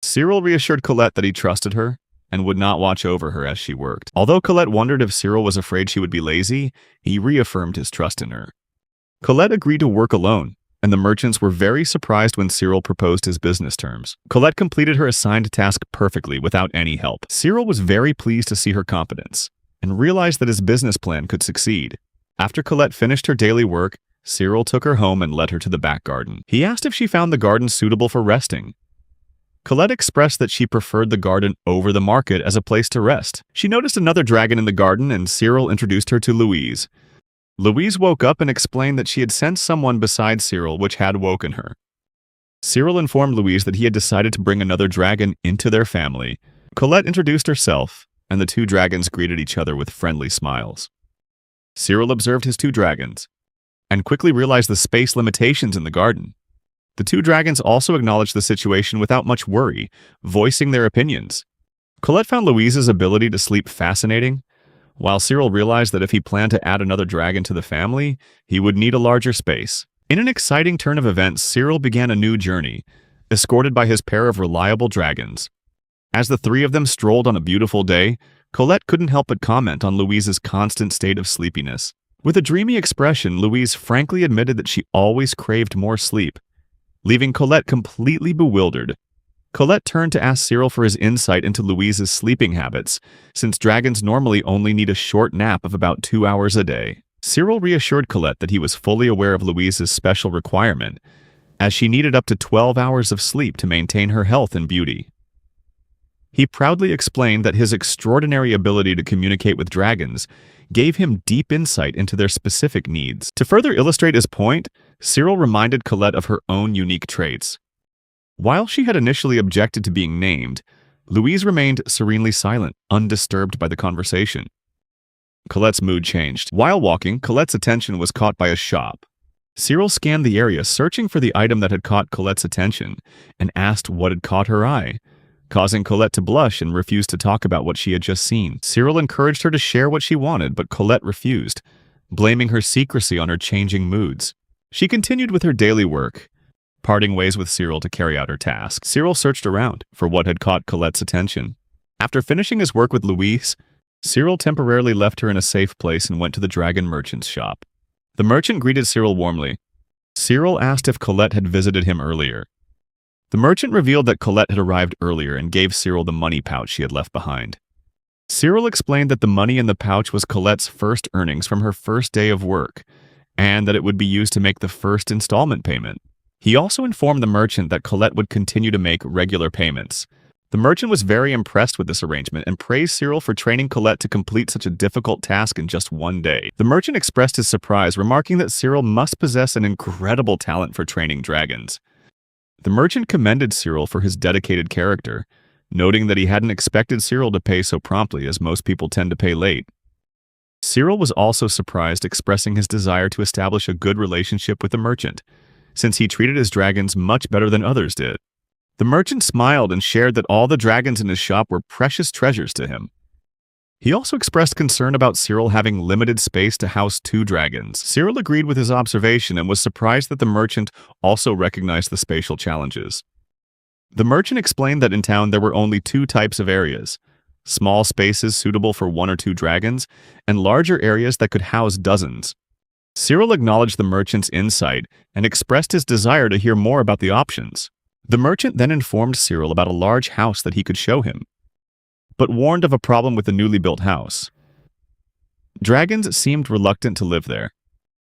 [SPEAKER 1] Cyril reassured Colette that he trusted her and would not watch over her as she worked. Although Colette wondered if Cyril was afraid she would be lazy, he reaffirmed his trust in her. Colette agreed to work alone, and the merchants were very surprised when Cyril proposed his business terms. Colette completed her assigned task perfectly without any help. Cyril was very pleased to see her competence and realized that his business plan could succeed. After Colette finished her daily work, Cyril took her home and led her to the back garden. He asked if she found the garden suitable for resting. Colette expressed that she preferred the garden over the market as a place to rest. She noticed another dragon in the garden, and Cyril introduced her to Louise. Louise woke up and explained that she had sensed someone besides Cyril, which had woken her. Cyril informed Louise that he had decided to bring another dragon into their family. Colette introduced herself, and the two dragons greeted each other with friendly smiles. Cyril observed his two dragons and quickly realized the space limitations in the garden. The two dragons also acknowledged the situation without much worry, voicing their opinions. Colette found Louise's ability to sleep fascinating, while Cyril realized that if he planned to add another dragon to the family, he would need a larger space. In an exciting turn of events, Cyril began a new journey, escorted by his pair of reliable dragons. As the three of them strolled on a beautiful day, Colette couldn't help but comment on Louise's constant state of sleepiness. With a dreamy expression, Louise frankly admitted that she always craved more sleep, leaving Colette completely bewildered. Colette turned to ask Cyril for his insight into Louise's sleeping habits, since dragons normally only need a short nap of about 2 hours a day. Cyril reassured Colette that he was fully aware of Louise's special requirement, as she needed up to 12 hours of sleep to maintain her health and beauty. He proudly explained that his extraordinary ability to communicate with dragons gave him deep insight into their specific needs. To further illustrate his point, Cyril reminded Colette of her own unique traits. While she had initially objected to being named, Louise remained serenely silent, undisturbed by the conversation. Colette's mood changed. While walking, Colette's attention was caught by a shop. Cyril scanned the area, searching for the item that had caught Colette's attention, and asked what had caught her eye, causing Colette to blush and refuse to talk about what she had just seen. Cyril encouraged her to share what she wanted, but Colette refused, blaming her secrecy on her changing moods. She continued with her daily work, parting ways with Cyril to carry out her task. Cyril searched around for what had caught Colette's attention. After finishing his work with Louise, Cyril temporarily left her in a safe place and went to the dragon merchant's shop. The merchant greeted Cyril warmly. Cyril asked if Colette had visited him earlier. The merchant revealed that Colette had arrived earlier and gave Cyril the money pouch she had left behind. Cyril explained that the money in the pouch was Colette's first earnings from her first day of work, and that it would be used to make the first installment payment. He also informed the merchant that Colette would continue to make regular payments. The merchant was very impressed with this arrangement and praised Cyril for training Colette to complete such a difficult task in just one day. The merchant expressed his surprise, remarking that Cyril must possess an incredible talent for training dragons. The merchant commended Cyril for his dedicated character, noting that he hadn't expected Cyril to pay so promptly, as most people tend to pay late. Cyril was also surprised, expressing his desire to establish a good relationship with the merchant, since he treated his dragons much better than others did. The merchant smiled and shared that all the dragons in his shop were precious treasures to him. He also expressed concern about Cyril having limited space to house 2 dragons. Cyril agreed with his observation and was surprised that the merchant also recognized the spatial challenges. The merchant explained that in town there were only 2 types of areas: small spaces suitable for 1 or 2 dragons, and larger areas that could house dozens. Cyril acknowledged the merchant's insight and expressed his desire to hear more about the options. The merchant then informed Cyril about a large house that he could show him, but warned of a problem with the newly built house. Dragons seemed reluctant to live there.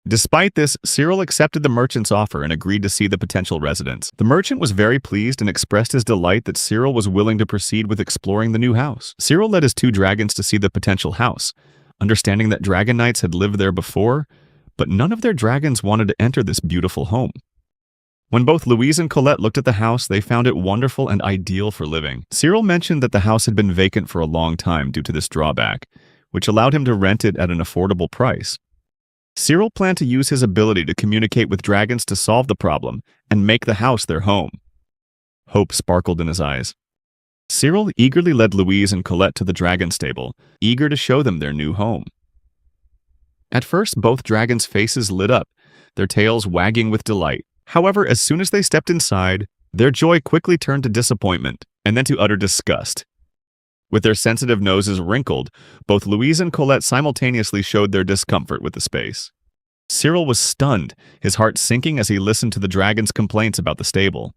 [SPEAKER 1] Despite this, Cyril accepted the merchant's offer and agreed to see the potential residents. The merchant was very pleased and expressed his delight that Cyril was willing to proceed with exploring the new house. Cyril led his 2 dragons to see the potential house, understanding that dragon knights had lived there before, but none of their dragons wanted to enter this beautiful home. When both Louise and Colette looked at the house, they found it wonderful and ideal for living. Cyril mentioned that the house had been vacant for a long time due to this drawback, which allowed him to rent it at an affordable price. Cyril planned to use his ability to communicate with dragons to solve the problem and make the house their home. Hope sparkled in his eyes. Cyril eagerly led Louise and Colette to the dragon stable, eager to show them their new home. At first, both dragons' faces lit up, their tails wagging with delight. However, as soon as they stepped inside, their joy quickly turned to disappointment, and then to utter disgust. With their sensitive noses wrinkled, both Louise and Colette simultaneously showed their discomfort with the space. Cyril was stunned, his heart sinking as he listened to the dragon's complaints about the stable.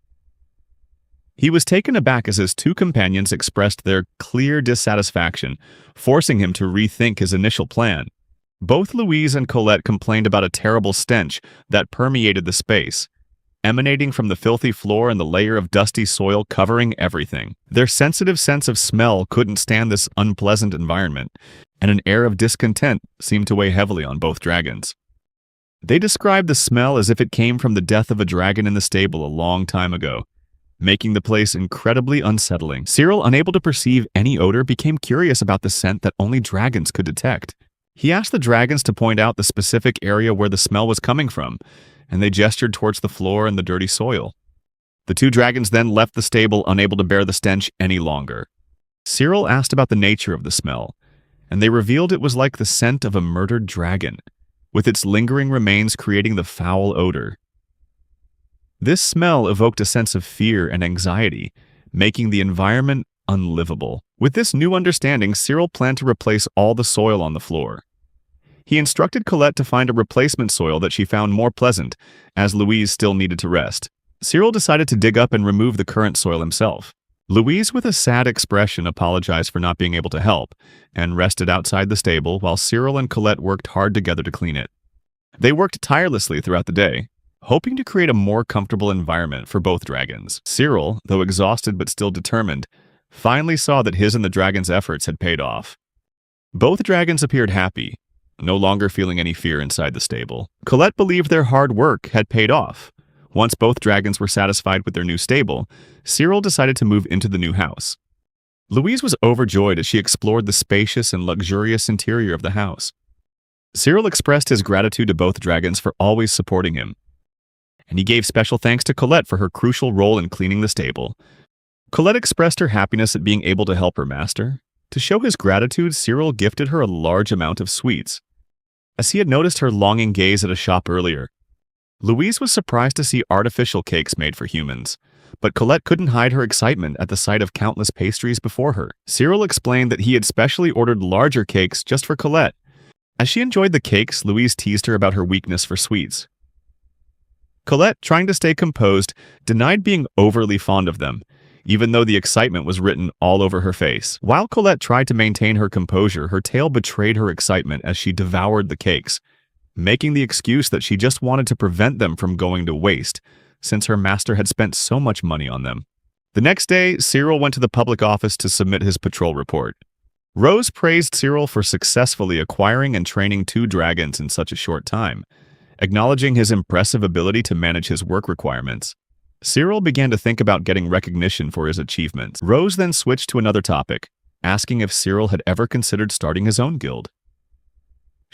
[SPEAKER 1] He was taken aback as his 2 companions expressed their clear dissatisfaction, forcing him to rethink his initial plan. Both Louise and Colette complained about a terrible stench that permeated the space, emanating from the filthy floor and the layer of dusty soil covering everything. Their sensitive sense of smell couldn't stand this unpleasant environment, and an air of discontent seemed to weigh heavily on both dragons. They described the smell as if it came from the death of a dragon in the stable a long time ago, making the place incredibly unsettling. Cyril, unable to perceive any odor, became curious about the scent that only dragons could detect. He asked the dragons to point out the specific area where the smell was coming from, and they gestured towards the floor and the dirty soil. The 2 dragons then left the stable, unable to bear the stench any longer. Cyril asked about the nature of the smell, and they revealed it was like the scent of a murdered dragon, with its lingering remains creating the foul odor. This smell evoked a sense of fear and anxiety, making the environment unlivable. With this new understanding, Cyril planned to replace all the soil on the floor. He instructed Colette to find a replacement soil that she found more pleasant, as Louise still needed to rest. Cyril decided to dig up and remove the current soil himself. Louise, with a sad expression, apologized for not being able to help, and rested outside the stable while Cyril and Colette worked hard together to clean it. They worked tirelessly throughout the day, hoping to create a more comfortable environment for both dragons. Cyril, though exhausted but still determined, finally saw that his and the dragon's efforts had paid off. Both dragons appeared happy, no longer feeling any fear inside the stable. Colette believed their hard work had paid off. Once both dragons were satisfied with their new stable, Cyril decided to move into the new house. Louise was overjoyed as she explored the spacious and luxurious interior of the house. Cyril expressed his gratitude to both dragons for always supporting him, and he gave special thanks to Colette for her crucial role in cleaning the stable. Colette expressed her happiness at being able to help her master. To show his gratitude, Cyril gifted her a large amount of sweets, as he had noticed her longing gaze at a shop earlier. Louise was surprised to see artificial cakes made for humans, but Colette couldn't hide her excitement at the sight of countless pastries before her. Cyril explained that he had specially ordered larger cakes just for Colette. As she enjoyed the cakes, Louise teased her about her weakness for sweets. Colette, trying to stay composed, denied being overly fond of them, even though the excitement was written all over her face. While Colette tried to maintain her composure, her tail betrayed her excitement as she devoured the cakes, making the excuse that she just wanted to prevent them from going to waste, since her master had spent so much money on them. The next day, Cyril went to the public office to submit his patrol report. Rose praised Cyril for successfully acquiring and training 2 dragons in such a short time, acknowledging his impressive ability to manage his work requirements. Cyril began to think about getting recognition for his achievements. Rose then switched to another topic, asking if Cyril had ever considered starting his own guild.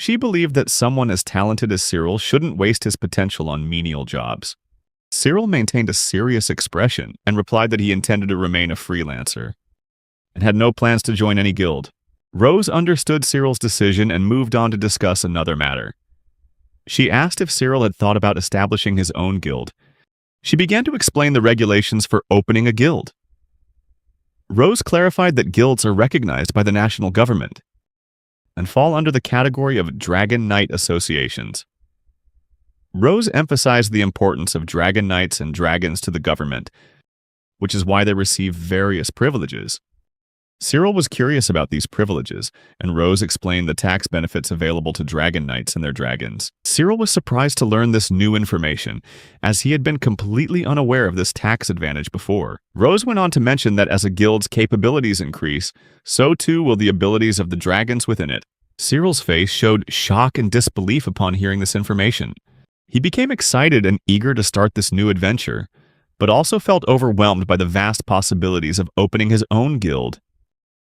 [SPEAKER 1] She believed that someone as talented as Cyril shouldn't waste his potential on menial jobs. Cyril maintained a serious expression and replied that he intended to remain a freelancer and had no plans to join any guild. Rose understood Cyril's decision and moved on to discuss another matter. She asked if Cyril had thought about establishing his own guild. She began to explain the regulations for opening a guild. Rose clarified that guilds are recognized by the national government and fall under the category of Dragon Knight associations. Rose emphasized the importance of Dragon Knights and dragons to the government, which is why they receive various privileges. Cyril was curious about these privileges, and Rose explained the tax benefits available to Dragon Knights and their dragons. Cyril was surprised to learn this new information, as he had been completely unaware of this tax advantage before. Rose went on to mention that as a guild's capabilities increase, so too will the abilities of the dragons within it. Cyril's face showed shock and disbelief upon hearing this information. He became excited and eager to start this new adventure, but also felt overwhelmed by the vast possibilities of opening his own guild.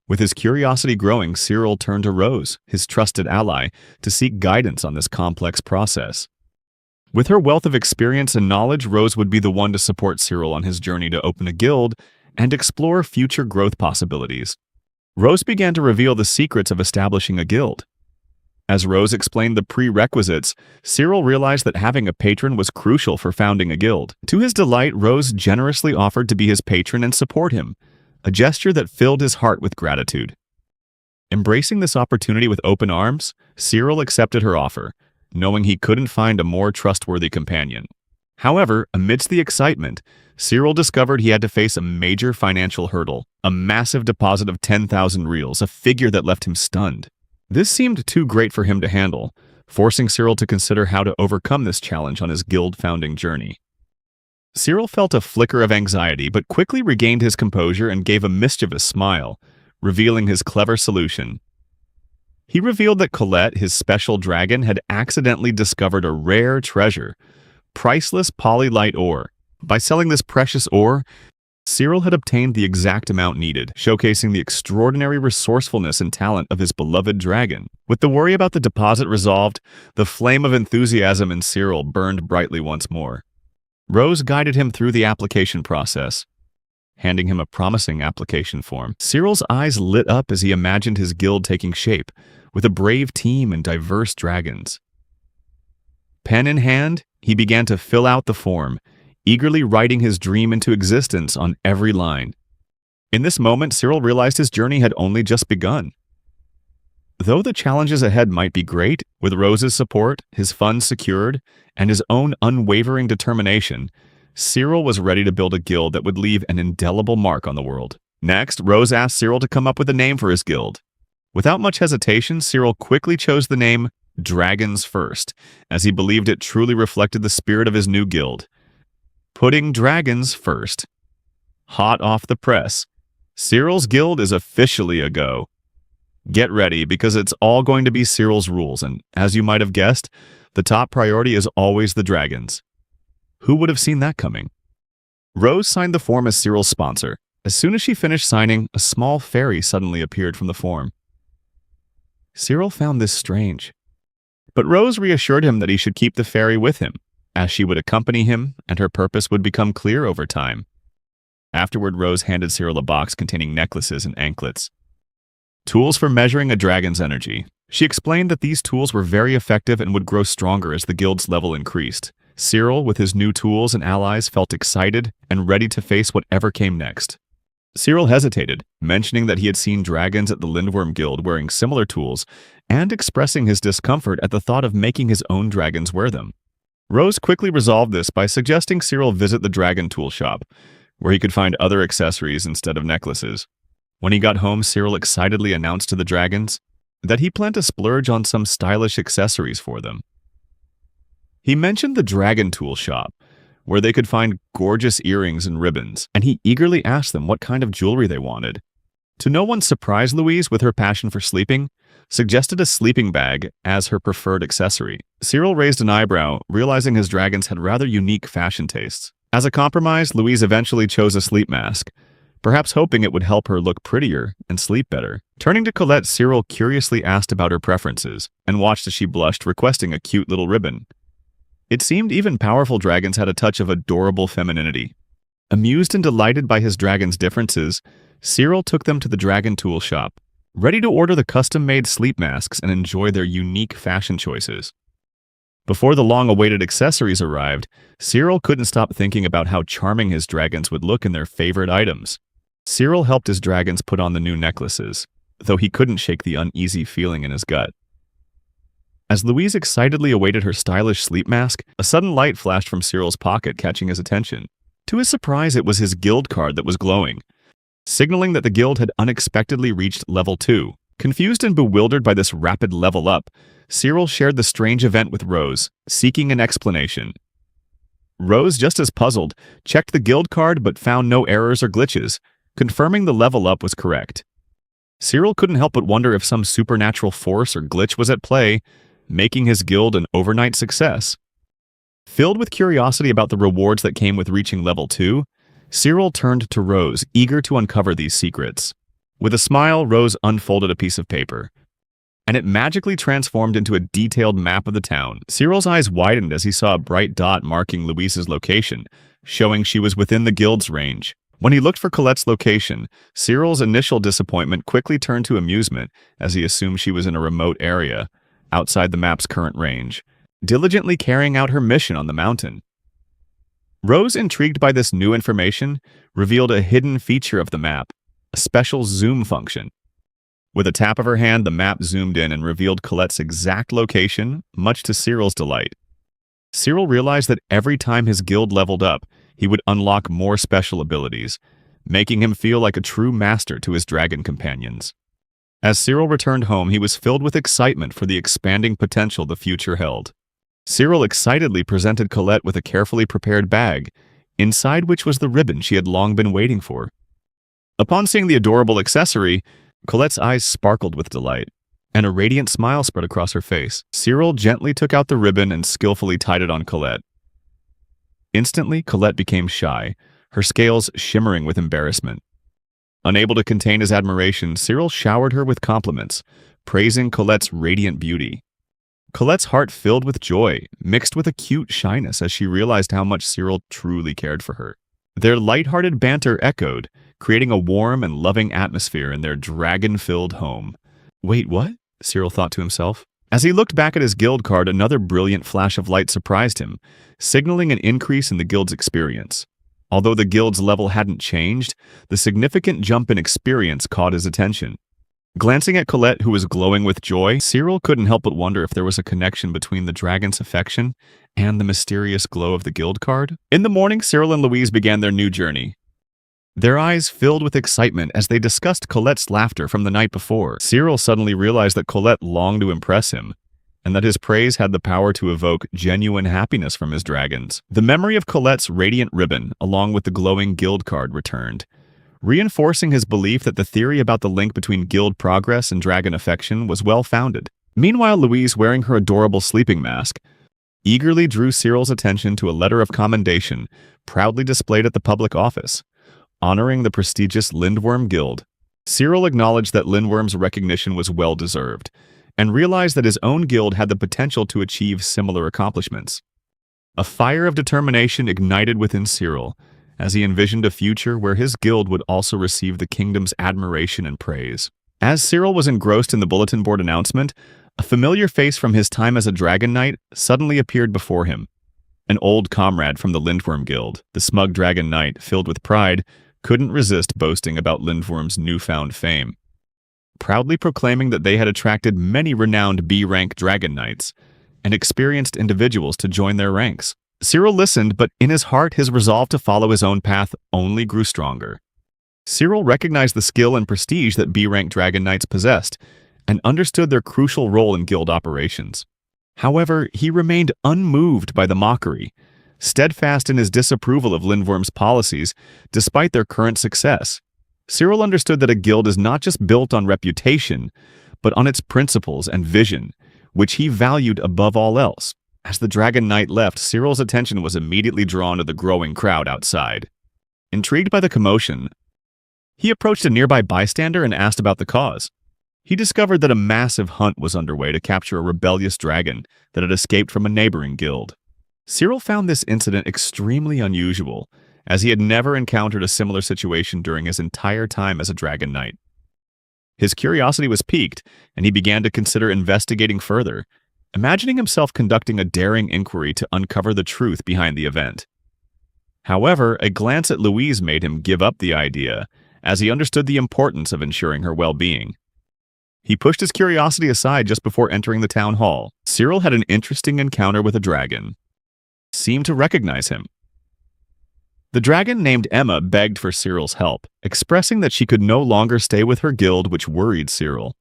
[SPEAKER 1] With his curiosity growing, Cyril turned to Rose, his trusted ally, to seek guidance on this complex process. With her wealth of experience and knowledge, Rose would be the one to support Cyril on his journey to open a guild and explore future growth possibilities. Rose began to reveal the secrets of establishing a guild. As Rose explained the prerequisites, Cyril realized that having a patron was crucial for founding a guild. To his delight, Rose generously offered to be his patron and support him, a gesture that filled his heart with gratitude. Embracing this opportunity with open arms, Cyril accepted her offer, knowing he couldn't find a more trustworthy companion. However, amidst the excitement, Cyril discovered he had to face a major financial hurdle, a massive deposit of 10,000 reals, a figure that left him stunned. This seemed too great for him to handle, forcing Cyril to consider how to overcome this challenge on his guild-founding journey. Cyril felt a flicker of anxiety, but quickly regained his composure and gave a mischievous smile, revealing his clever solution. He revealed that Colette, his special dragon, had accidentally discovered a rare treasure, priceless polylite ore. By selling this precious ore, Cyril had obtained the exact amount needed, showcasing the extraordinary resourcefulness and talent of his beloved dragon. With the worry about the deposit resolved, the flame of enthusiasm in Cyril burned brightly once more. Rose guided him through the application process. handing him a promising application form. Cyril's eyes lit up as he imagined his guild taking shape, with a brave team and diverse dragons. Pen in hand, he began to fill out the form, eagerly writing his dream into existence on every line. In this moment, Cyril realized his journey had only just begun. Though the challenges ahead might be great, with Rose's support, his funds secured, and his own unwavering determination, Cyril was ready to build a guild that would leave an indelible mark on the world. Next, Rose asked Cyril to come up with a name for his guild. Without much hesitation, Cyril quickly chose the name Dragons First, as he believed it truly reflected the spirit of his new guild. Putting dragons first. Hot off the press, Cyril's guild is officially a go. Get ready, because it's all going to be Cyril's rules, and as you might have guessed, the top priority is always the dragons. Who would have seen that coming? Rose signed the form as Cyril's sponsor. As soon as she finished signing, a small fairy suddenly appeared from the form. Cyril found this strange, but Rose reassured him that he should keep the fairy with him, as she would accompany him and her purpose would become clear over time. Afterward, Rose handed Cyril a box containing necklaces and anklets. Tools for measuring a dragon's energy. She explained that these tools were very effective and would grow stronger as the guild's level increased. Cyril, with his new tools and allies, felt excited and ready to face whatever came next. Cyril hesitated, mentioning that he had seen dragons at the Lindworm Guild wearing similar tools and expressing his discomfort at the thought of making his own dragons wear them. Rose quickly resolved this by suggesting Cyril visit the dragon tool shop, where he could find other accessories instead of necklaces. When he got home, Cyril excitedly announced to the dragons that he planned to splurge on some stylish accessories for them. He mentioned the dragon tool shop, where they could find gorgeous earrings and ribbons, and he eagerly asked them what kind of jewelry they wanted. To no one's surprise, Louise, with her passion for sleeping, suggested a sleeping bag as her preferred accessory. Cyril raised an eyebrow, realizing his dragons had rather unique fashion tastes. As a compromise, Louise eventually chose a sleep mask, perhaps hoping it would help her look prettier and sleep better. Turning to Colette, Cyril curiously asked about her preferences, and watched as she blushed, requesting a cute little ribbon. It seemed even powerful dragons had a touch of adorable femininity. Amused and delighted by his dragon's differences, Cyril took them to the dragon tool shop, ready to order the custom-made sleep masks and enjoy their unique fashion choices. Before the long-awaited accessories arrived, Cyril couldn't stop thinking about how charming his dragons would look in their favorite items. Cyril helped his dragons put on the new necklaces, though he couldn't shake the uneasy feeling in his gut. As Louise excitedly awaited her stylish sleep mask, a sudden light flashed from Cyril's pocket, catching his attention. To his surprise, it was his guild card that was glowing, signaling that the guild had unexpectedly reached level 2. Confused and bewildered by this rapid level up, Cyril shared the strange event with Rose, seeking an explanation. Rose, just as puzzled, checked the guild card but found no errors or glitches, confirming the level up was correct. Cyril couldn't help but wonder if some supernatural force or glitch was at play, making his guild an overnight success. Filled with curiosity about the rewards that came with reaching level 2, Cyril turned to Rose, eager to uncover these secrets. With a smile, Rose unfolded a piece of paper, and it magically transformed into a detailed map of the town. Cyril's eyes widened as he saw a bright dot marking Louise's location, showing she was within the guild's range. When he looked for Colette's location, Cyril's initial disappointment quickly turned to amusement as he assumed she was in a remote area, outside the map's current range, diligently carrying out her mission on the mountain. Rose, intrigued by this new information, revealed a hidden feature of the map, a special zoom function. With a tap of her hand, the map zoomed in and revealed Colette's exact location, much to Cyril's delight. Cyril realized that every time his guild leveled up, he would unlock more special abilities, making him feel like a true master to his dragon companions. As Cyril returned home, he was filled with excitement for the expanding potential the future held. Cyril excitedly presented Colette with a carefully prepared bag, inside which was the ribbon she had long been waiting for. Upon seeing the adorable accessory, Colette's eyes sparkled with delight, and a radiant smile spread across her face. Cyril gently took out the ribbon and skillfully tied it on Colette. Instantly, Colette became shy, her scales shimmering with embarrassment. Unable to contain his admiration, Cyril showered her with compliments, praising Colette's radiant beauty. Colette's heart filled with joy, mixed with acute shyness as she realized how much Cyril truly cared for her. Their lighthearted banter echoed, creating a warm and loving atmosphere in their dragon-filled home. Wait, what? Cyril thought to himself. As he looked back at his guild card, another brilliant flash of light surprised him, signaling an increase in the guild's experience. Although the guild's level hadn't changed, the significant jump in experience caught his attention. Glancing at Colette, who was glowing with joy, Cyril couldn't help but wonder if there was a connection between the dragon's affection and the mysterious glow of the guild card. In the morning, Cyril and Louise began their new journey. Their eyes filled with excitement as they discussed Colette's laughter from the night before. Cyril suddenly realized that Colette longed to impress him, and that his praise had the power to evoke genuine happiness from his dragons. The memory of Colette's radiant ribbon, along with the glowing guild card, returned, reinforcing his belief that the theory about the link between guild progress and dragon affection was well-founded. Meanwhile, Louise, wearing her adorable sleeping mask, eagerly drew Cyril's attention to a letter of commendation proudly displayed at the public office, honoring the prestigious Lindworm Guild. Cyril acknowledged that Lindworm's recognition was well-deserved, and realized that his own guild had the potential to achieve similar accomplishments. A fire of determination ignited within Cyril, as he envisioned a future where his guild would also receive the kingdom's admiration and praise. As Cyril was engrossed in the bulletin board announcement, a familiar face from his time as a dragon knight suddenly appeared before him. An old comrade from the Lindworm Guild, the smug dragon knight, filled with pride, couldn't resist boasting about Lindworm's newfound fame, proudly proclaiming that they had attracted many renowned B-rank dragon knights and experienced individuals to join their ranks. Cyril listened, but in his heart his resolve to follow his own path only grew stronger. Cyril recognized the skill and prestige that B-rank dragon knights possessed, and understood their crucial role in guild operations. However, he remained unmoved by the mockery, steadfast in his disapproval of Lindworm's policies despite their current success. Cyril understood that a guild is not just built on reputation, but on its principles and vision, which he valued above all else. As the Dragon Knight left, Cyril's attention was immediately drawn to the growing crowd outside. Intrigued by the commotion, he approached a nearby bystander and asked about the cause. He discovered that a massive hunt was underway to capture a rebellious dragon that had escaped from a neighboring guild. Cyril found this incident extremely unusual, as he had never encountered a similar situation during his entire time as a Dragon Knight. His curiosity was piqued, and he began to consider investigating further, imagining himself conducting a daring inquiry to uncover the truth behind the event. However, a glance at Louise made him give up the idea, as he understood the importance of ensuring her well-being. He pushed his curiosity aside just before entering the town hall. Cyril had an interesting encounter with a dragon. Seemed to recognize him. The dragon named Emma begged for Cyril's help, expressing that she could no longer stay with her guild, which worried Cyril.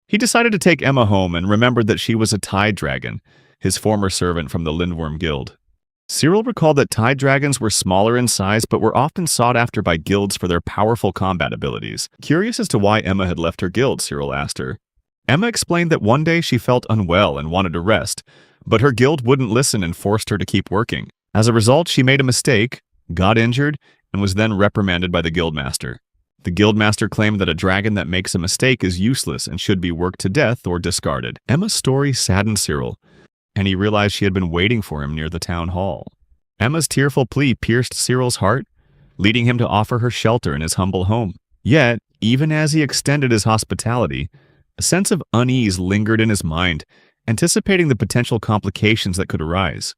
[SPEAKER 1] He decided to take Emma home and remembered that she was a tide dragon, his former servant from the Lindworm Guild. Cyril recalled that tide dragons were smaller in size but were often sought after by guilds for their powerful combat abilities. Curious as to why Emma had left her guild, Cyril asked her. Emma explained that one day she felt unwell and wanted to rest, but her guild wouldn't listen and forced her to keep working. As a result, she made a mistake, got injured, and was then reprimanded by the guildmaster. The guildmaster claimed that a dragon that makes a mistake is useless and should be worked to death or discarded. Emma's story saddened Cyril, and he realized she had been waiting for him near the town hall. Emma's tearful plea pierced Cyril's heart, leading him to offer her shelter in his humble home. Yet, even as he extended his hospitality, a sense of unease lingered in his mind, anticipating the potential complications that could arise.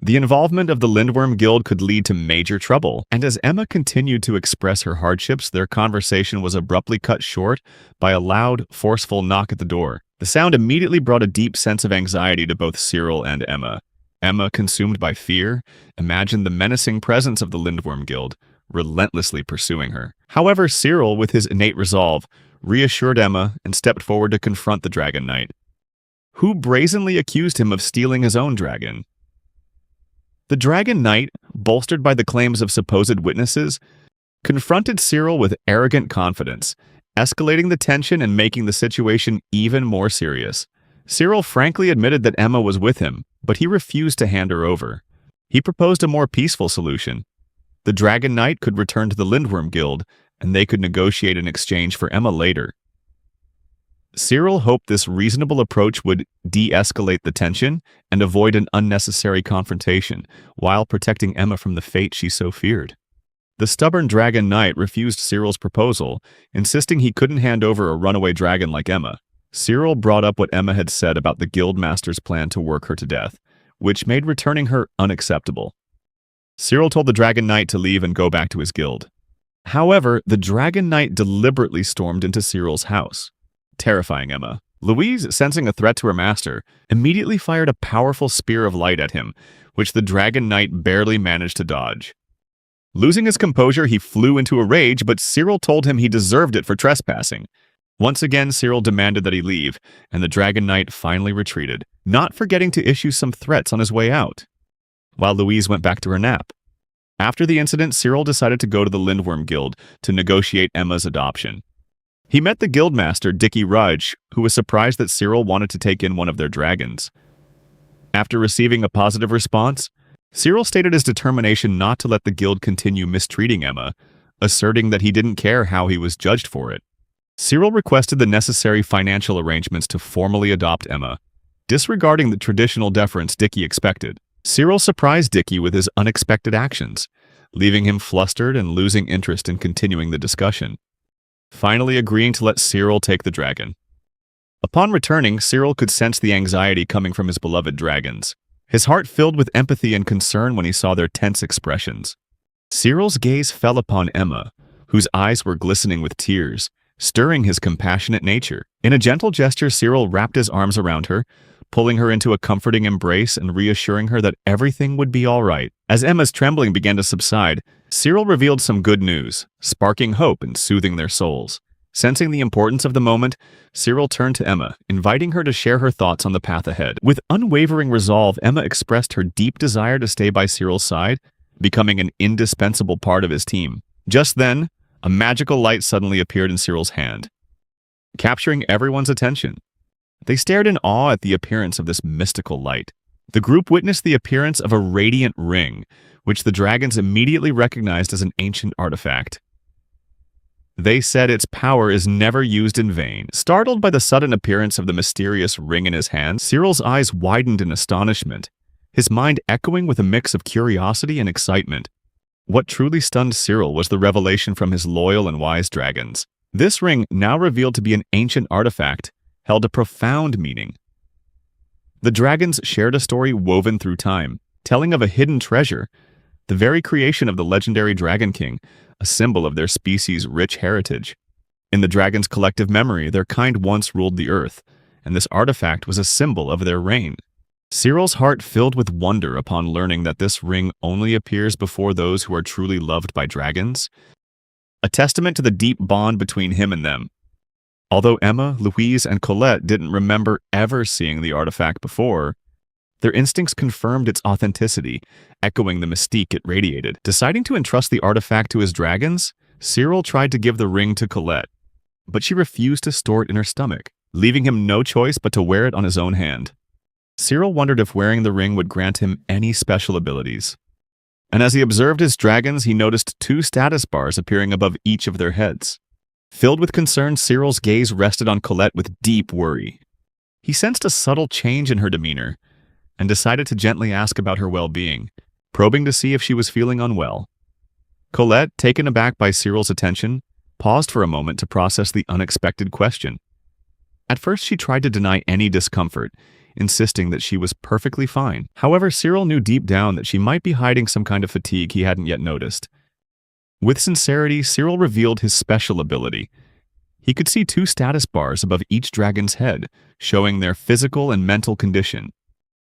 [SPEAKER 1] The involvement of the Lindworm Guild could lead to major trouble, and as Emma continued to express her hardships, their conversation was abruptly cut short by a loud, forceful knock at the door. The sound immediately brought a deep sense of anxiety to both Cyril and Emma. Emma, consumed by fear, imagined the menacing presence of the Lindworm Guild, relentlessly pursuing her. However, Cyril, with his innate resolve, reassured Emma and stepped forward to confront the Dragon Knight, who brazenly accused him of stealing his own dragon. The Dragon Knight, bolstered by the claims of supposed witnesses, confronted Cyril with arrogant confidence, escalating the tension and making the situation even more serious. Cyril frankly admitted that Emma was with him, but he refused to hand her over. He proposed a more peaceful solution. The Dragon Knight could return to the Lindworm Guild, and they could negotiate in exchange for Emma later. Cyril hoped this reasonable approach would de-escalate the tension and avoid an unnecessary confrontation, while protecting Emma from the fate she so feared. The stubborn Dragon Knight refused Cyril's proposal, insisting he couldn't hand over a runaway dragon like Emma. Cyril brought up what Emma had said about the guildmaster's plan to work her to death, which made returning her unacceptable. Cyril told the Dragon Knight to leave and go back to his guild. However, the Dragon Knight deliberately stormed into Cyril's house, terrifying Emma. Louise, sensing a threat to her master, immediately fired a powerful spear of light at him, which the Dragon Knight barely managed to dodge. Losing his composure, he flew into a rage, but Cyril told him he deserved it for trespassing. Once again, Cyril demanded that he leave, and the Dragon Knight finally retreated, not forgetting to issue some threats on his way out, while Louise went back to her nap. After the incident, Cyril decided to go to the Lindworm Guild to negotiate Emma's adoption. He met the guildmaster, Dickie Rudge, who was surprised that Cyril wanted to take in one of their dragons. After receiving a positive response, Cyril stated his determination not to let the guild continue mistreating Emma, asserting that he didn't care how he was judged for it. Cyril requested the necessary financial arrangements to formally adopt Emma, disregarding the traditional deference Dickie expected. Cyril surprised Dickie with his unexpected actions, leaving him flustered and losing interest in continuing the discussion, finally agreeing to let Cyril take the dragon. Upon returning, Cyril could sense the anxiety coming from his beloved dragons. His heart filled with empathy and concern when he saw their tense expressions. Cyril's gaze fell upon Emma, whose eyes were glistening with tears, stirring his compassionate nature. In a gentle gesture, Cyril wrapped his arms around her, pulling her into a comforting embrace and reassuring her that everything would be all right. As Emma's trembling began to subside, Cyril revealed some good news, sparking hope and soothing their souls. Sensing the importance of the moment, Cyril turned to Emma, inviting her to share her thoughts on the path ahead. With unwavering resolve, Emma expressed her deep desire to stay by Cyril's side, becoming an indispensable part of his team. Just then, a magical light suddenly appeared in Cyril's hand, capturing everyone's attention. They stared in awe at the appearance of this mystical light. The group witnessed the appearance of a radiant ring, which the dragons immediately recognized as an ancient artifact. They said its power is never used in vain. Startled by the sudden appearance of the mysterious ring in his hand, Cyril's eyes widened in astonishment, his mind echoing with a mix of curiosity and excitement. What truly stunned Cyril was the revelation from his loyal and wise dragons. This ring, now revealed to be an ancient artifact, held a profound meaning. The dragons shared a story woven through time, telling of a hidden treasure, the very creation of the legendary Dragon King, a symbol of their species' rich heritage. In the dragons' collective memory, their kind once ruled the earth, and this artifact was a symbol of their reign. Cyril's heart filled with wonder upon learning that this ring only appears before those who are truly loved by dragons, a testament to the deep bond between him and them. Although Emma, Louise, and Colette didn't remember ever seeing the artifact before, their instincts confirmed its authenticity, echoing the mystique it radiated. Deciding to entrust the artifact to his dragons, Cyril tried to give the ring to Colette, but she refused to store it in her stomach, leaving him no choice but to wear it on his own hand. Cyril wondered if wearing the ring would grant him any special abilities. And as he observed his dragons, he noticed 2 status bars appearing above each of their heads. Filled with concern, Cyril's gaze rested on Colette with deep worry. He sensed a subtle change in her demeanor, and decided to gently ask about her well-being, probing to see if she was feeling unwell. Colette, taken aback by Cyril's attention, paused for a moment to process the unexpected question. At first, she tried to deny any discomfort, insisting that she was perfectly fine. However, Cyril knew deep down that she might be hiding some kind of fatigue he hadn't yet noticed. With sincerity, Cyril revealed his special ability. He could see 2 status bars above each dragon's head, showing their physical and mental condition.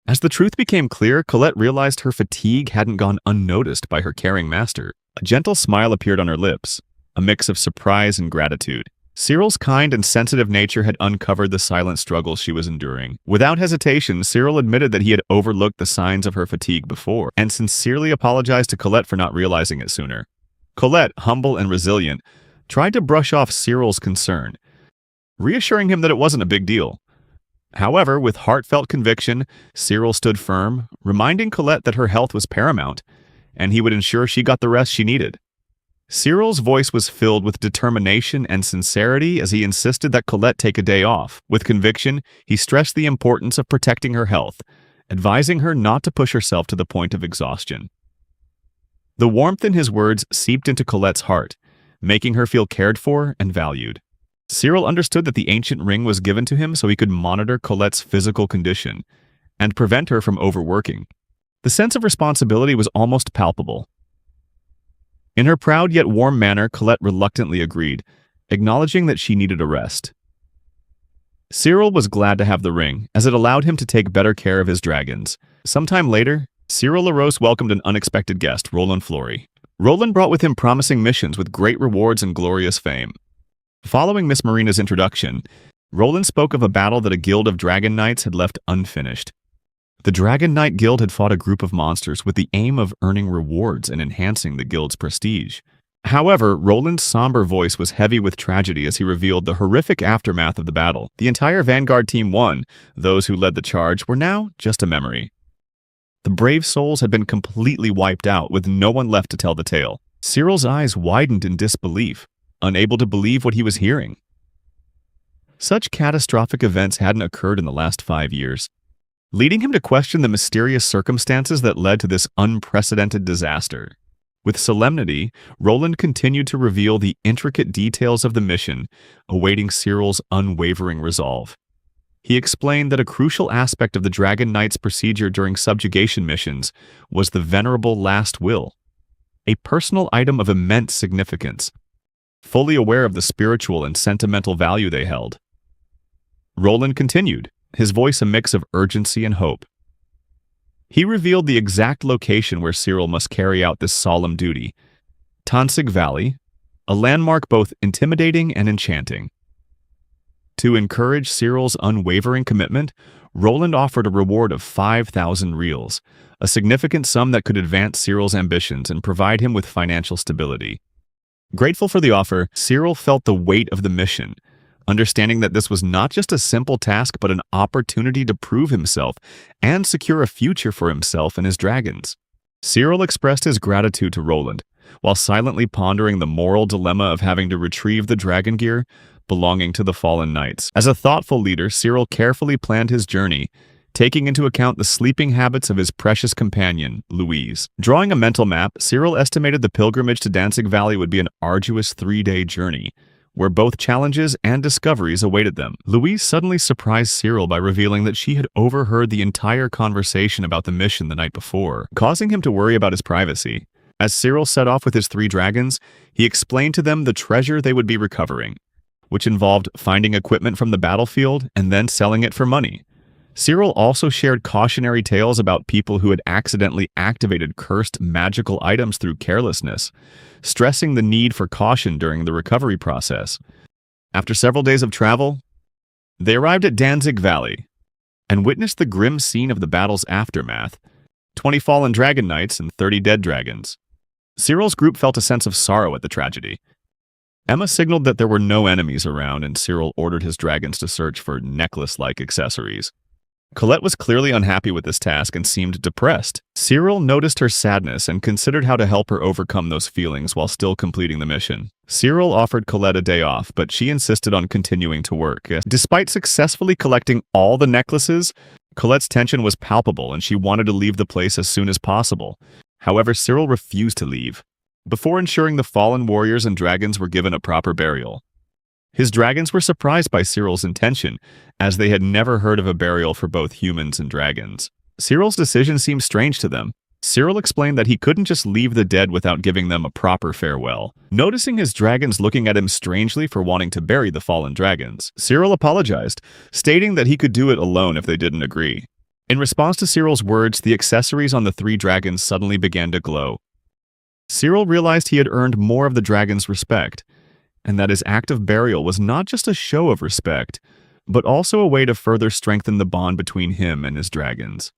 [SPEAKER 1] As the truth became clear, Colette realized her fatigue hadn't gone unnoticed by her caring master. A gentle smile appeared on her lips, a mix of surprise and gratitude. Cyril's kind and sensitive nature had uncovered the silent struggles she was enduring. Without hesitation, Cyril admitted that he had overlooked the signs of her fatigue before, and sincerely apologized to Colette for not realizing it sooner. Colette, humble and resilient, tried to brush off Cyril's concern, reassuring him that it wasn't a big deal. However, with heartfelt conviction, Cyril stood firm, reminding Colette that her health was paramount, and he would ensure she got the rest she needed. Cyril's voice was filled with determination and sincerity as he insisted that Colette take a day off. With conviction, he stressed the importance of protecting her health, advising her not to push herself to the point of exhaustion. The warmth in his words seeped into Colette's heart, making her feel cared for and valued. Cyril understood that the ancient ring was given to him so he could monitor Colette's physical condition and prevent her from overworking. The sense of responsibility was almost palpable. In her proud yet warm manner, Colette reluctantly agreed, acknowledging that she needed a rest. Cyril was glad to have the ring, as it allowed him to take better care of his dragons. Sometime later, Cyril LaRose welcomed an unexpected guest, Roland Flory. Roland brought with him promising missions with great rewards and glorious fame. Following Miss Marina's introduction, Roland spoke of a battle that a guild of dragon knights had left unfinished. The Dragon Knight Guild had fought a group of monsters with the aim of earning rewards and enhancing the guild's prestige. However, Roland's somber voice was heavy with tragedy as he revealed the horrific aftermath of the battle. The entire Vanguard team won. Those who led the charge were now just a memory. The brave souls had been completely wiped out, with no one left to tell the tale. Cyril's eyes widened in disbelief, unable to believe what he was hearing. Such catastrophic events hadn't occurred in the last 5 years, leading him to question the mysterious circumstances that led to this unprecedented disaster. With solemnity, Roland continued to reveal the intricate details of the mission, awaiting Cyril's unwavering resolve. He explained that a crucial aspect of the Dragon Knight's procedure during subjugation missions was the venerable last will, a personal item of immense significance, fully aware of the spiritual and sentimental value they held. Roland continued, his voice a mix of urgency and hope. He revealed the exact location where Cyril must carry out this solemn duty, Tansig Valley, a landmark both intimidating and enchanting. To encourage Cyril's unwavering commitment, Roland offered a reward of 5,000 reals, a significant sum that could advance Cyril's ambitions and provide him with financial stability. Grateful for the offer, Cyril felt the weight of the mission, understanding that this was not just a simple task but an opportunity to prove himself and secure a future for himself and his dragons. Cyril expressed his gratitude to Roland, while silently pondering the moral dilemma of having to retrieve the dragon gear belonging to the fallen knights. As a thoughtful leader, Cyril carefully planned his journey, taking into account the sleeping habits of his precious companion, Louise. Drawing a mental map, Cyril estimated the pilgrimage to Danzig Valley would be an arduous 3-day journey, where both challenges and discoveries awaited them. Louise suddenly surprised Cyril by revealing that she had overheard the entire conversation about the mission the night before, causing him to worry about his privacy. As Cyril set off with his 3 dragons, he explained to them the treasure they would be recovering, which involved finding equipment from the battlefield and then selling it for money. Cyril also shared cautionary tales about people who had accidentally activated cursed magical items through carelessness, stressing the need for caution during the recovery process. After several days of travel, they arrived at Danzig Valley and witnessed the grim scene of the battle's aftermath, 20 fallen dragon knights and 30 dead dragons. Cyril's group felt a sense of sorrow at the tragedy. Emma signaled that there were no enemies around, and Cyril ordered his dragons to search for necklace-like accessories. Colette was clearly unhappy with this task and seemed depressed. Cyril noticed her sadness and considered how to help her overcome those feelings while still completing the mission. Cyril offered Colette a day off, but she insisted on continuing to work. Despite successfully collecting all the necklaces, Colette's tension was palpable and she wanted to leave the place as soon as possible. However, Cyril refused to leave, before ensuring the fallen warriors and dragons were given a proper burial. His dragons were surprised by Cyril's intention, as they had never heard of a burial for both humans and dragons. Cyril's decision seemed strange to them. Cyril explained that he couldn't just leave the dead without giving them a proper farewell. Noticing his dragons looking at him strangely for wanting to bury the fallen dragons, Cyril apologized, stating that he could do it alone if they didn't agree. In response to Cyril's words, the accessories on the 3 dragons suddenly began to glow. Cyril realized he had earned more of the dragon's respect, and that his act of burial was not just a show of respect, but also a way to further strengthen the bond between him and his dragons.